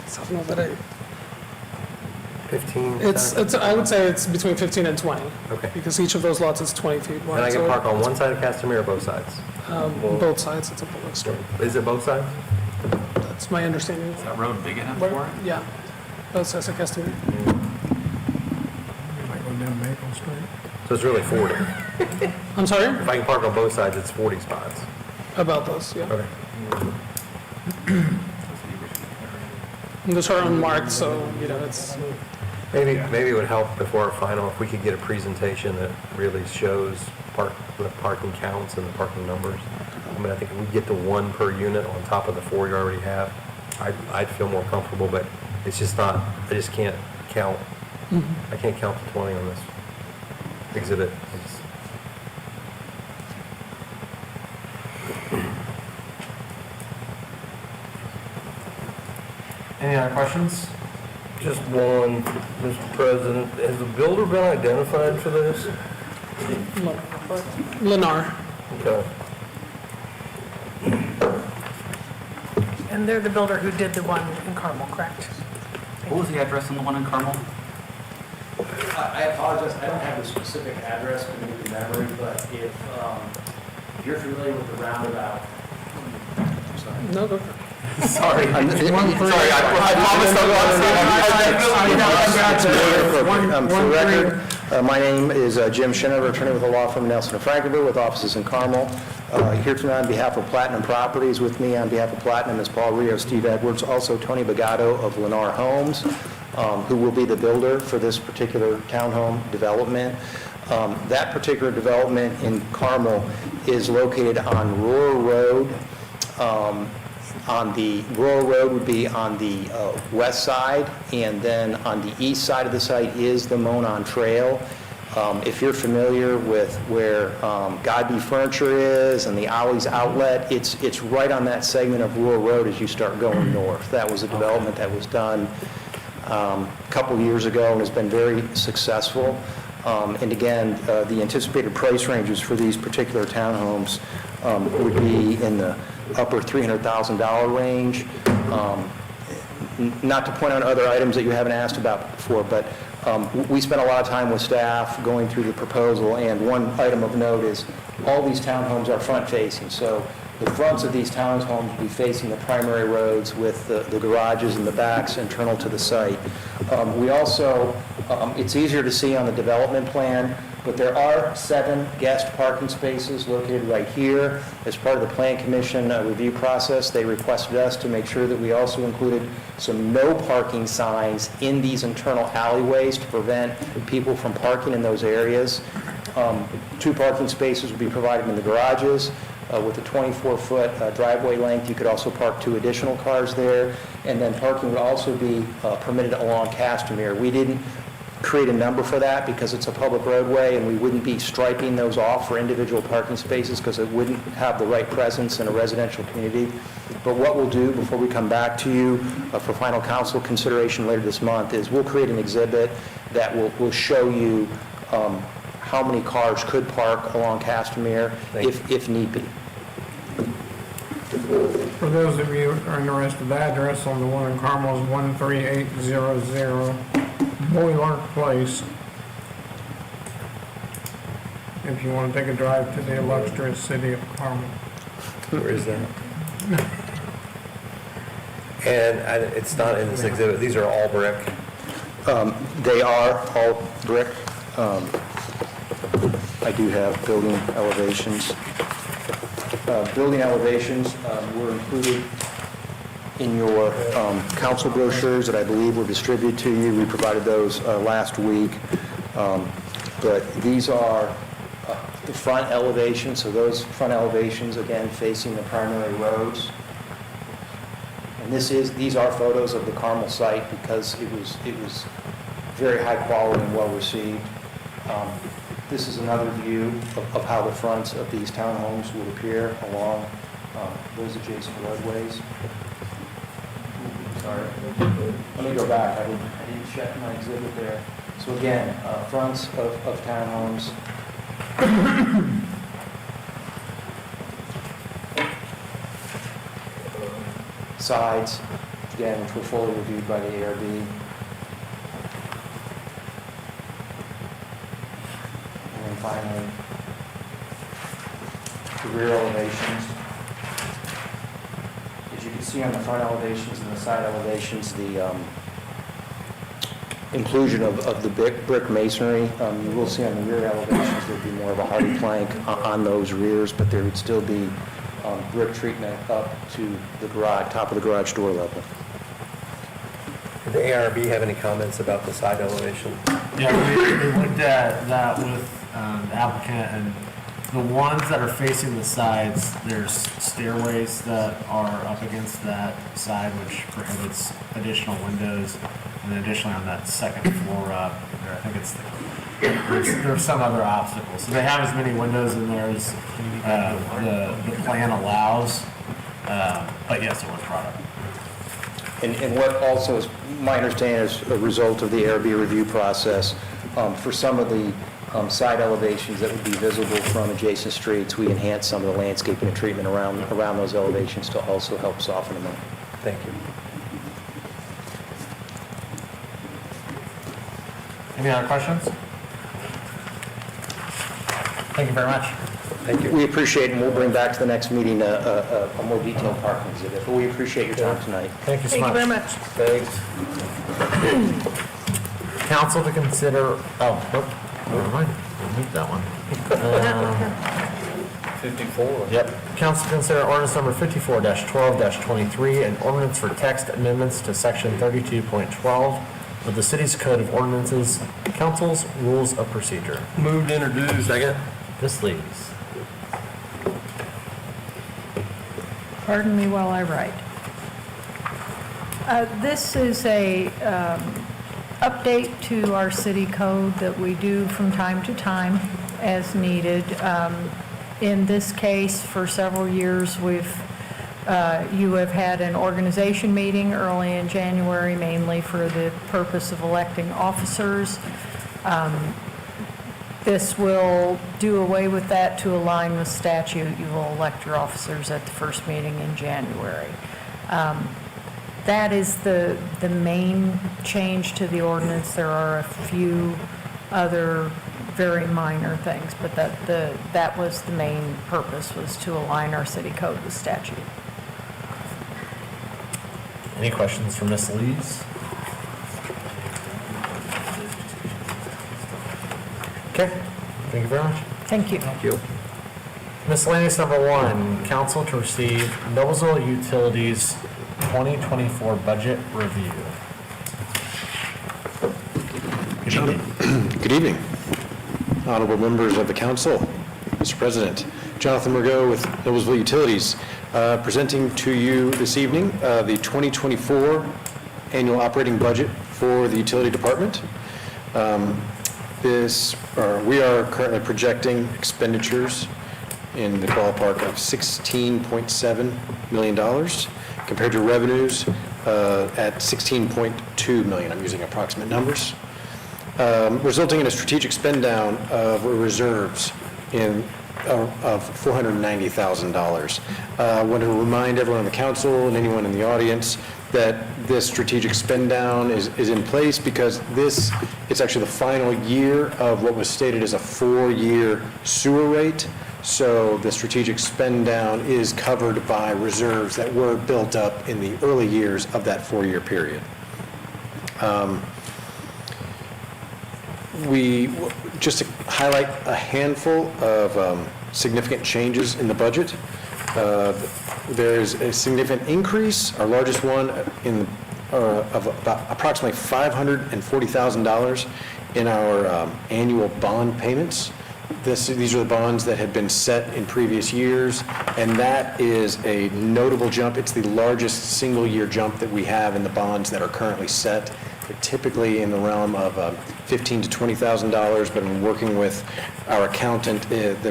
Speaker 14: So I don't know that
Speaker 4: 15?
Speaker 14: It's, I would say it's between 15 and 20.
Speaker 4: Okay.
Speaker 14: Because each of those lots is 20 feet wide.
Speaker 4: And I can
Speaker 14: so
Speaker 4: park on one side of Castamere or both sides?
Speaker 14: Both sides, it's a public street.
Speaker 4: Is it both sides?
Speaker 14: That's my understanding.
Speaker 7: Is that road big enough for it?
Speaker 14: Yeah, both sides of Castamere.
Speaker 6: Might go down Maple Street.
Speaker 4: So it's really 40.
Speaker 14: I'm sorry?
Speaker 4: If I can park on both sides, it's 40 spots.
Speaker 14: About those, yeah.
Speaker 4: Okay.
Speaker 14: And those are unmarked, so, you know, it's,
Speaker 4: Maybe it would help before our final if we could get a presentation that really shows the parking counts and the parking numbers. I mean, I think if we get the one per unit on top of the 4 you already have, I'd feel more comfortable, but it's just not, I just can't count. I can't count to 20 on this exhibit.
Speaker 1: Any other questions?
Speaker 8: Just one, Mr. President. Has the builder been identified for this?
Speaker 14: Lennar.
Speaker 8: Okay.
Speaker 12: And they're the builder who did the one in Carmel, correct?
Speaker 7: What was the address on the one in Carmel?
Speaker 13: I apologize, I don't have the specific address committed to memory, but if you're familiar with the roundabout.
Speaker 14: No, go.
Speaker 1: Sorry.
Speaker 13: I'm For the record, my name is Jim Schinover, attorney with the law firm Nelson and Frankenberg with offices in Carmel. Here tonight on behalf of Platinum Properties, with me on behalf of Platinum is Paul Rio, Steve Edwards, also Tony Bagato of Lennar Homes, who will be the builder for this particular townhome development. That particular development in Carmel is located on Roar Road. On the Roar Road would be on the west side, and then on the east side of the site is the Monon Trail. If you're familiar with where Godby Furniture is and the Ollie's Outlet, it's right on that segment of Roar Road as you start going north. That was a development that was done a couple years ago and has been very successful. And again, the anticipated price ranges for these particular townhomes would be in the upper $300,000 range. Not to point out other items that you haven't asked about before, but we spent a lot of time with staff going through the proposal, and one item of note is all these townhomes are front-facing. So the fronts of these townhomes will be facing the primary roads with the garages and the backs internal to the site. We also, it's easier to see on the development plan, but there are 7 guest parking spaces located right here. As part of the Plan Commission review process, they requested us to make sure that we also included some no parking signs in these internal alleyways to prevent people from parking in those areas. 2 parking spaces will be provided in the garages. With a 24-foot driveway length, you could also park 2 additional cars there, and then parking would also be permitted along Castamere. We didn't create a number for that because it's a public roadway, and we wouldn't be striping those off for individual parking spaces because it wouldn't have the right presence in a residential community. But what we'll do before we come back to you for final council consideration later this month is we'll create an exhibit that will show you how many cars could park along Castamere if need be.
Speaker 6: For those of you who are interested, the address on the one in Carmel is 13800 Boiler Place. If you want to take a drive to the illustrious city of Carmel.
Speaker 4: Where is that? And it's not in this exhibit, these are all brick.
Speaker 13: They are all brick. I do have building elevations. Building elevations were included in your council brochures that I believe were distributed to you. We provided those last week. But these are the front elevations, so those front elevations, again, facing the primary roads. And these are photos of the Carmel site because it was very high quality and well received. This is another view of how the fronts of these townhomes will appear along those adjacent roadways. Sorry. Let me go back. I didn't check my exhibit there. So again, fronts of townhomes. Sides, again, which were fully reviewed by the ARB. finally the rear elevations. As you can see on the front elevations and the side elevations, the inclusion of the brick masonry. You will see on the rear elevations, there'd be more of a hardy plank on those rears, but there would still be brick treatment up to the garage, top of the garage door level.
Speaker 4: Did the ARB have any comments about the side elevation?
Speaker 1: Yeah, we looked at that with the applicant, and the ones that are facing the sides, there's stairways that are up against that side, which prohibits additional windows. And then additionally on that second floor up, there, I think there's some other obstacles. So they have as many windows in there as the plan allows, but yes, it was brought up.
Speaker 13: And what also is, my understanding is a result of the ARB review process, for some of the side elevations that would be visible from adjacent streets, we enhance some of the landscaping and treatment around those elevations to also help soften them up.
Speaker 4: Thank you.
Speaker 1: Any other questions? Thank you very much.
Speaker 13: Thank you. We appreciate it, and we'll bring back to the next meeting a more detailed parking exhibit, but we appreciate your time tonight.
Speaker 1: Thank you so
Speaker 12: Thank
Speaker 1: much.
Speaker 12: you very much.
Speaker 4: Thanks.
Speaker 1: Council to consider, nope, never mind, we'll move that one.
Speaker 8: 54.
Speaker 1: Yep. Council to consider ordinance number 54-12-23, an ordinance for text amendments to section 32.12 of the city's code of ordinances, council's rules of procedure.
Speaker 8: Moved, introduced.
Speaker 1: Second. Ms. Lees.
Speaker 3: Pardon me while I write. This is a update to our city code that we do from time to time as needed. In this case, for several years, you have had an organization meeting early in January, mainly for the purpose of electing officers. This will do away with that to align with statute. You will elect your officers at the first meeting in January. That is the main change to the ordinance. There are a few other very minor things, but that was the main purpose, was to align our city code with statute.
Speaker 1: Any questions for Ms. Lees? Okay, thank you very much.
Speaker 3: Thank you.
Speaker 4: Thank you.
Speaker 1: Miscellaneous number 1, council to receive Noblesville Utilities 2024 budget review. Good evening.
Speaker 15: Good evening, honorable members of the council, Mr. President. Jonathan Murgo with Noblesville Utilities, presenting to you this evening the 2024 annual operating budget for the utility department. We are currently projecting expenditures in the ballpark of $16.7 million compared to revenues at $16.2 million. I'm using approximate numbers, resulting in a strategic spend down of reserves of $490,000. I want to remind everyone on the council and anyone in the audience that this strategic spend down is in place because it's actually the final year of what was stated as a 4-year sewer rate. So the strategic spend down is covered by reserves that were built up in the early years of that 4-year period. Just to highlight a handful of significant changes in the budget. There's a significant increase, our largest one, of about approximately $540,000 in our annual bond payments. These are the bonds that had been set in previous years, and that is a notable jump. It's the largest single-year jump that we have in the bonds that are currently set. They're typically in the realm of $15,000 to $20,000, but in working with our accountant, it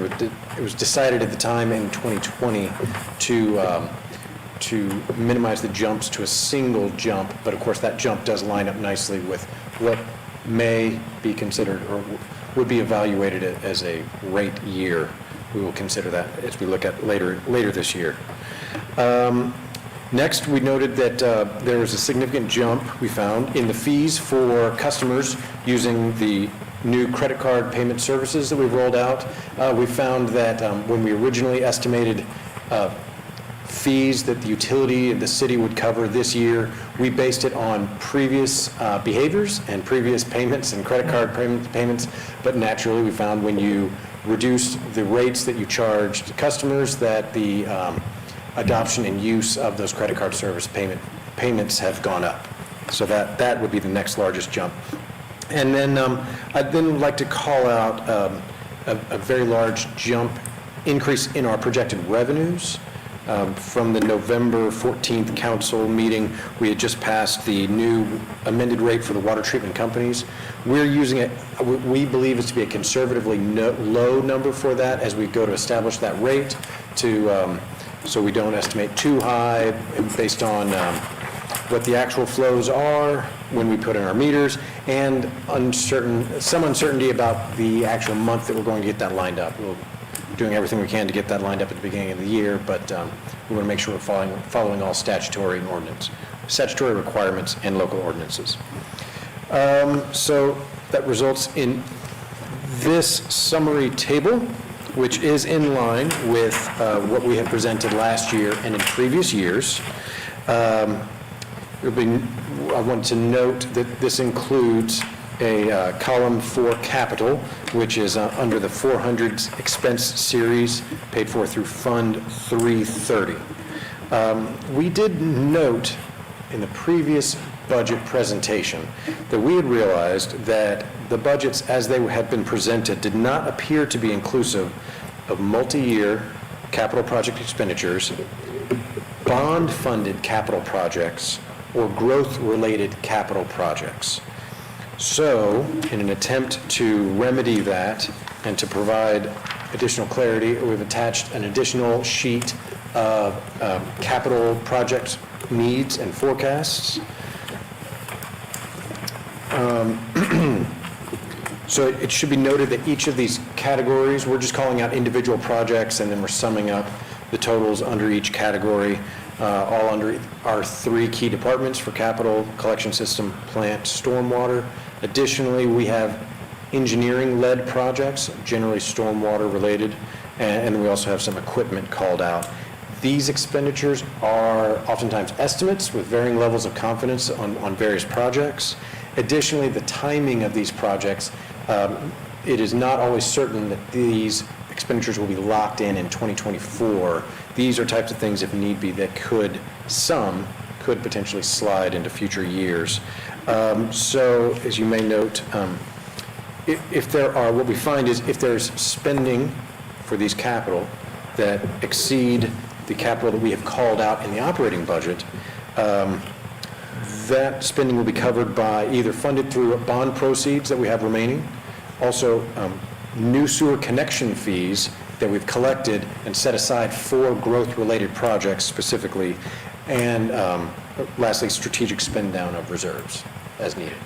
Speaker 15: was decided at the time in 2020 to minimize the jumps to a single jump, but of course that jump does line up nicely with what may be considered or would be evaluated as a rate year. We will consider that as we look at later this year. Next, we noted that there was a significant jump we found in the fees for customers using the new credit card payment services that we've rolled out. We found that when we originally estimated fees that the utility and the city would cover this year, we based it on previous behaviors and previous payments and credit card payments, but naturally we found when you reduced the rates that you charged customers that the adoption and use of those credit card service payments have gone up. So that would be the next largest jump. And then I'd then like to call out a very large increase in our projected revenues. From the November 14th council meeting, we had just passed the new amended rate for the water treatment companies. We're using it, we believe it's to be a conservatively low number for that as we go to establish that rate to, so we don't estimate too high based on what the actual flows are when we put in our meters, and some uncertainty about the actual month that we're going to get that lined up. We're doing everything we can to get that lined up at the beginning of the year, but we want to make sure we're following all statutory requirements and local ordinances. So that results in this summary table, which is in line with what we had presented last year and in previous years. I want to note that this includes a column for capital, which is under the 400 expense series paid for through Fund 330. We did note in the previous budget presentation that we had realized that the budgets as they had been presented did not appear to be inclusive of multi-year capital project expenditures, bond-funded capital projects, or growth-related capital projects. So, in an attempt to remedy that and to provide additional clarity, we've attached an additional sheet of capital project needs and forecasts. So it should be noted that each of these categories, we're just calling out individual projects and then we're summing up the totals under each category, all under our three key departments for capital, collection system, plant, stormwater. Additionally, we have engineering-led projects, generally stormwater related, and we also have some equipment called out. These expenditures are oftentimes estimates with varying levels of confidence on various projects. Additionally, the timing of these projects, it is not always certain that these expenditures will be locked in 2024. These are types of things, if need be, that could potentially slide into future years. So, as you may note, what we find is if there's spending for these capital that exceed the capital that we have called out in the operating budget, that spending will be covered by either funded through bond proceeds that we have remaining, also new sewer connection fees that we've collected and set aside for growth-related projects specifically, and lastly, strategic spend down of reserves as needed.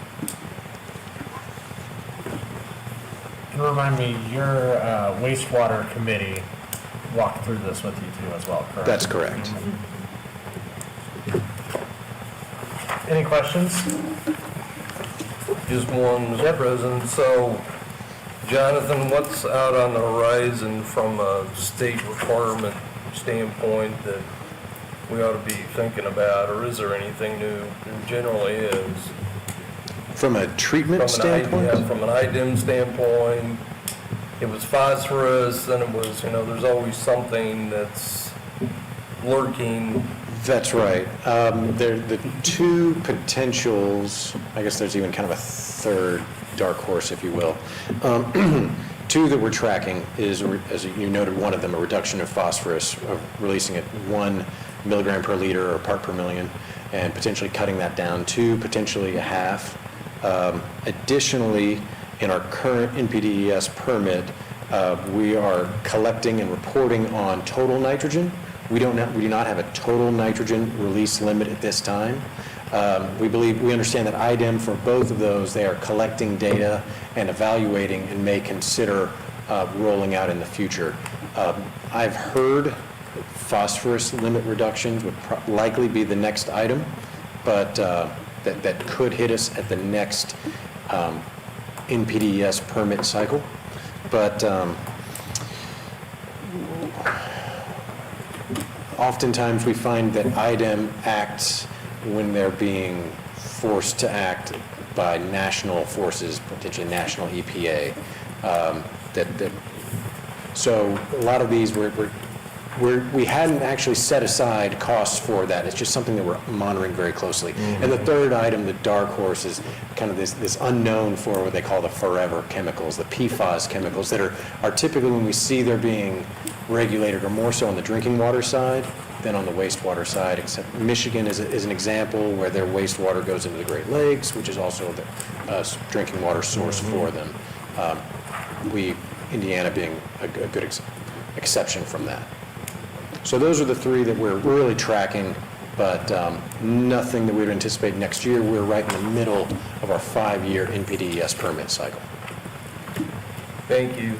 Speaker 1: And remind me, your wastewater committee walked through this with you too as well, correct?
Speaker 15: That's correct.
Speaker 1: Any questions?
Speaker 8: Just one, Mr. President. So, Jonathan, what's out on the horizon from a state requirement standpoint that we ought to be thinking about, or is there anything new? There generally is.
Speaker 15: From a treatment standpoint?
Speaker 8: From an IDEM standpoint, it was phosphorus, then it was, there's always something that's lurking.
Speaker 15: That's right. The two potentials, I guess there's even kind of a third dark horse, if you will. Two that we're tracking is, as you noted, one of them, a reduction of phosphorus, releasing it 1 milligram per liter or part per million, and potentially cutting that down to potentially a half. Additionally, in our current NPDES permit, we are collecting and reporting on total nitrogen. We do not have a total nitrogen release limit at this time. We understand that IDEM for both of those, they are collecting data and evaluating and may consider rolling out in the future. I've heard phosphorus limit reductions would likely be the next item, but that could hit us at the next NPDES permit cycle. But oftentimes we find that IDEM acts when they're being forced to act by national forces, potentially national EPA. So a lot of these we hadn't actually set aside costs for that. It's just something that we're monitoring very closely. And the third item, the dark horse, is kind of this unknown for what they call the forever chemicals, the PFAS chemicals that are typically, when we see they're being regulated, or more so on the drinking water side than on the wastewater side, except Michigan is an example where their wastewater goes into the Great Lakes, which is also the drinking water source for them. Indiana being a good exception from that. So those are the three that we're really tracking, but nothing that we would anticipate next year. We're right in the middle of our 5-year NPDES permit cycle.
Speaker 4: Thank you.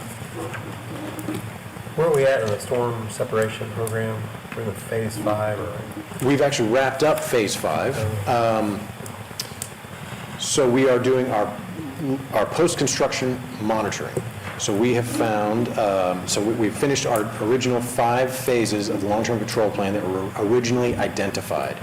Speaker 4: Where are we at in the storm separation program? We're in the phase 5, or?
Speaker 15: We've actually wrapped up phase 5. So we are doing our post-construction monitoring. So we have found, we've finished our original 5 phases of the long-term control plan that were originally identified.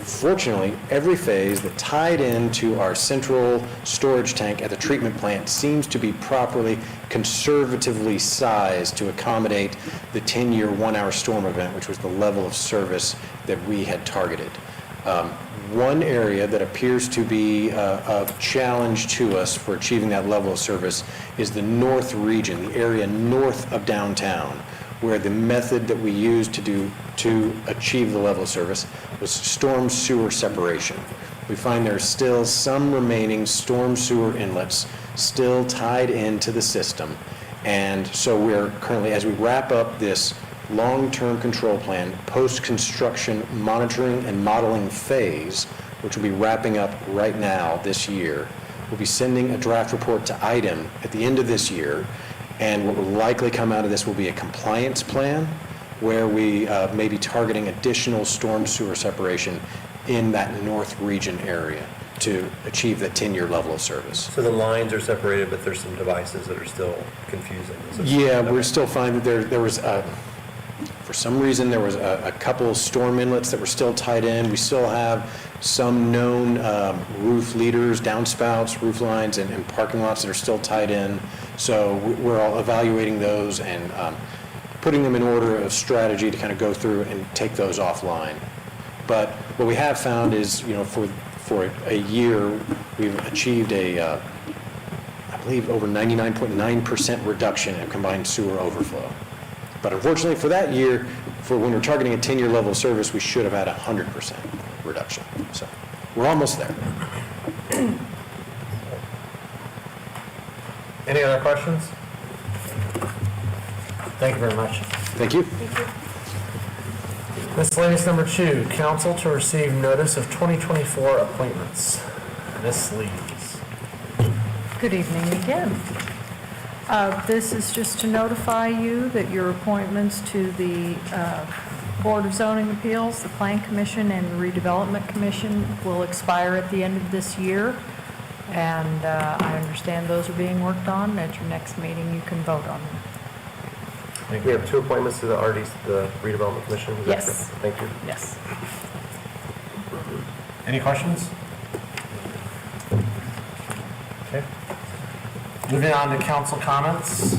Speaker 15: Fortunately, every phase that tied into our central storage tank at the treatment plant seems to be properly conservatively sized to accommodate the 10-year 1-hour storm event, which was the level of service that we had targeted. One area that appears to be a challenge to us for achieving that level of service is the north region, the area north of downtown, where the method that we used to achieve the level of service was storm sewer separation. We find there's still some remaining storm sewer inlets still tied into the system. And so we're currently, as we wrap up this long-term control plan, post-construction monitoring and modeling phase, which will be wrapping up right now this year, we'll be sending a draft report to IDEM at the end of this year. And what will likely come out of this will be a compliance plan where we may be targeting additional storm sewer separation in that north region area to achieve that 10-year level of service.
Speaker 4: So the lines are separated, but there's some devices that are still confusing.
Speaker 15: Yeah, we're still finding that there was, for some reason, there was a couple storm inlets that were still tied in. We still have some known roof leaders, downspouts, roof lines, and parking lots that are still tied in. So we're all evaluating those and putting them in order of strategy to kind of go through and take those offline. But what we have found is, for a year, we've achieved I believe, over 99.9% reduction in combined sewer overflow. But unfortunately for that year, for when we're targeting a 10-year level of service, we should have had 100% reduction. So we're almost there.
Speaker 1: Any other questions? Thank you very much.
Speaker 15: Thank you.
Speaker 1: Miscellaneous number 2, council to receive notice of 2024 appointments. Ms. Lees.
Speaker 3: Good evening again. This is just to notify you that your appointments to the Board of Zoning Appeals, the Plan Commission, and the Redevelopment Commission will expire at the end of this year. And I understand those are being worked on. At your next meeting, you can vote on them.
Speaker 4: We have 2 appointments to the Redevelopment Commission. Is that
Speaker 3: Yes.
Speaker 4: correct? Thank you.
Speaker 3: Yes.
Speaker 1: Any questions? Okay. Moving on to council comments.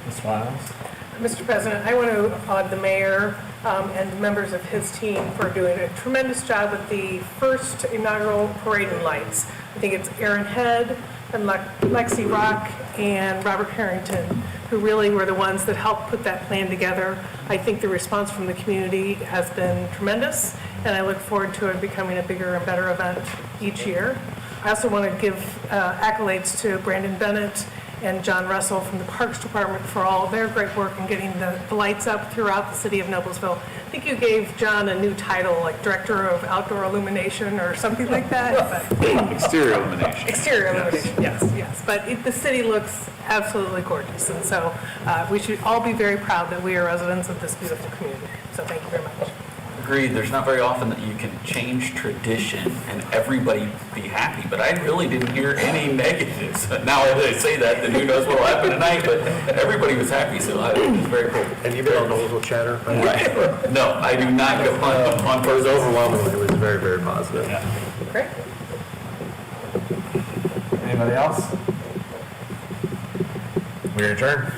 Speaker 1: Ms. Wiles.
Speaker 12: Mr. President, I want to applaud the mayor and the members of his team for doing a tremendous job with the first inaugural parade and lights. I think it's Aaron Head and Lexi Rock and Robert Harrington who really were the ones that helped put that plan together. I think the response from the community has been tremendous, and I look forward to it becoming a bigger and better event each year. I also want to give accolades to Brandon Bennett and John Russell from the Parks Department for all their great work in getting the lights up throughout the city of Noblesville. I think you gave John a new title, like Director of Outdoor Illumination or something like that.
Speaker 2: Exterior illumination.
Speaker 12: Exterior illumination, yes. But the city looks absolutely gorgeous, and so we should all be very proud that we are residents of this beautiful community. So thank you very much.
Speaker 7: agree, there's not very often that you can change tradition and everybody be happy, but I really didn't hear any negatives. Now, as I say that, then who knows what will happen tonight, but everybody was happy, so it was very cool.
Speaker 4: And you've been on Noblesville chatter?
Speaker 7: Right. No, I do not go on
Speaker 4: It was overwhelmingly, it was very, very positive.
Speaker 12: Great.
Speaker 1: Anybody else? We adjourn.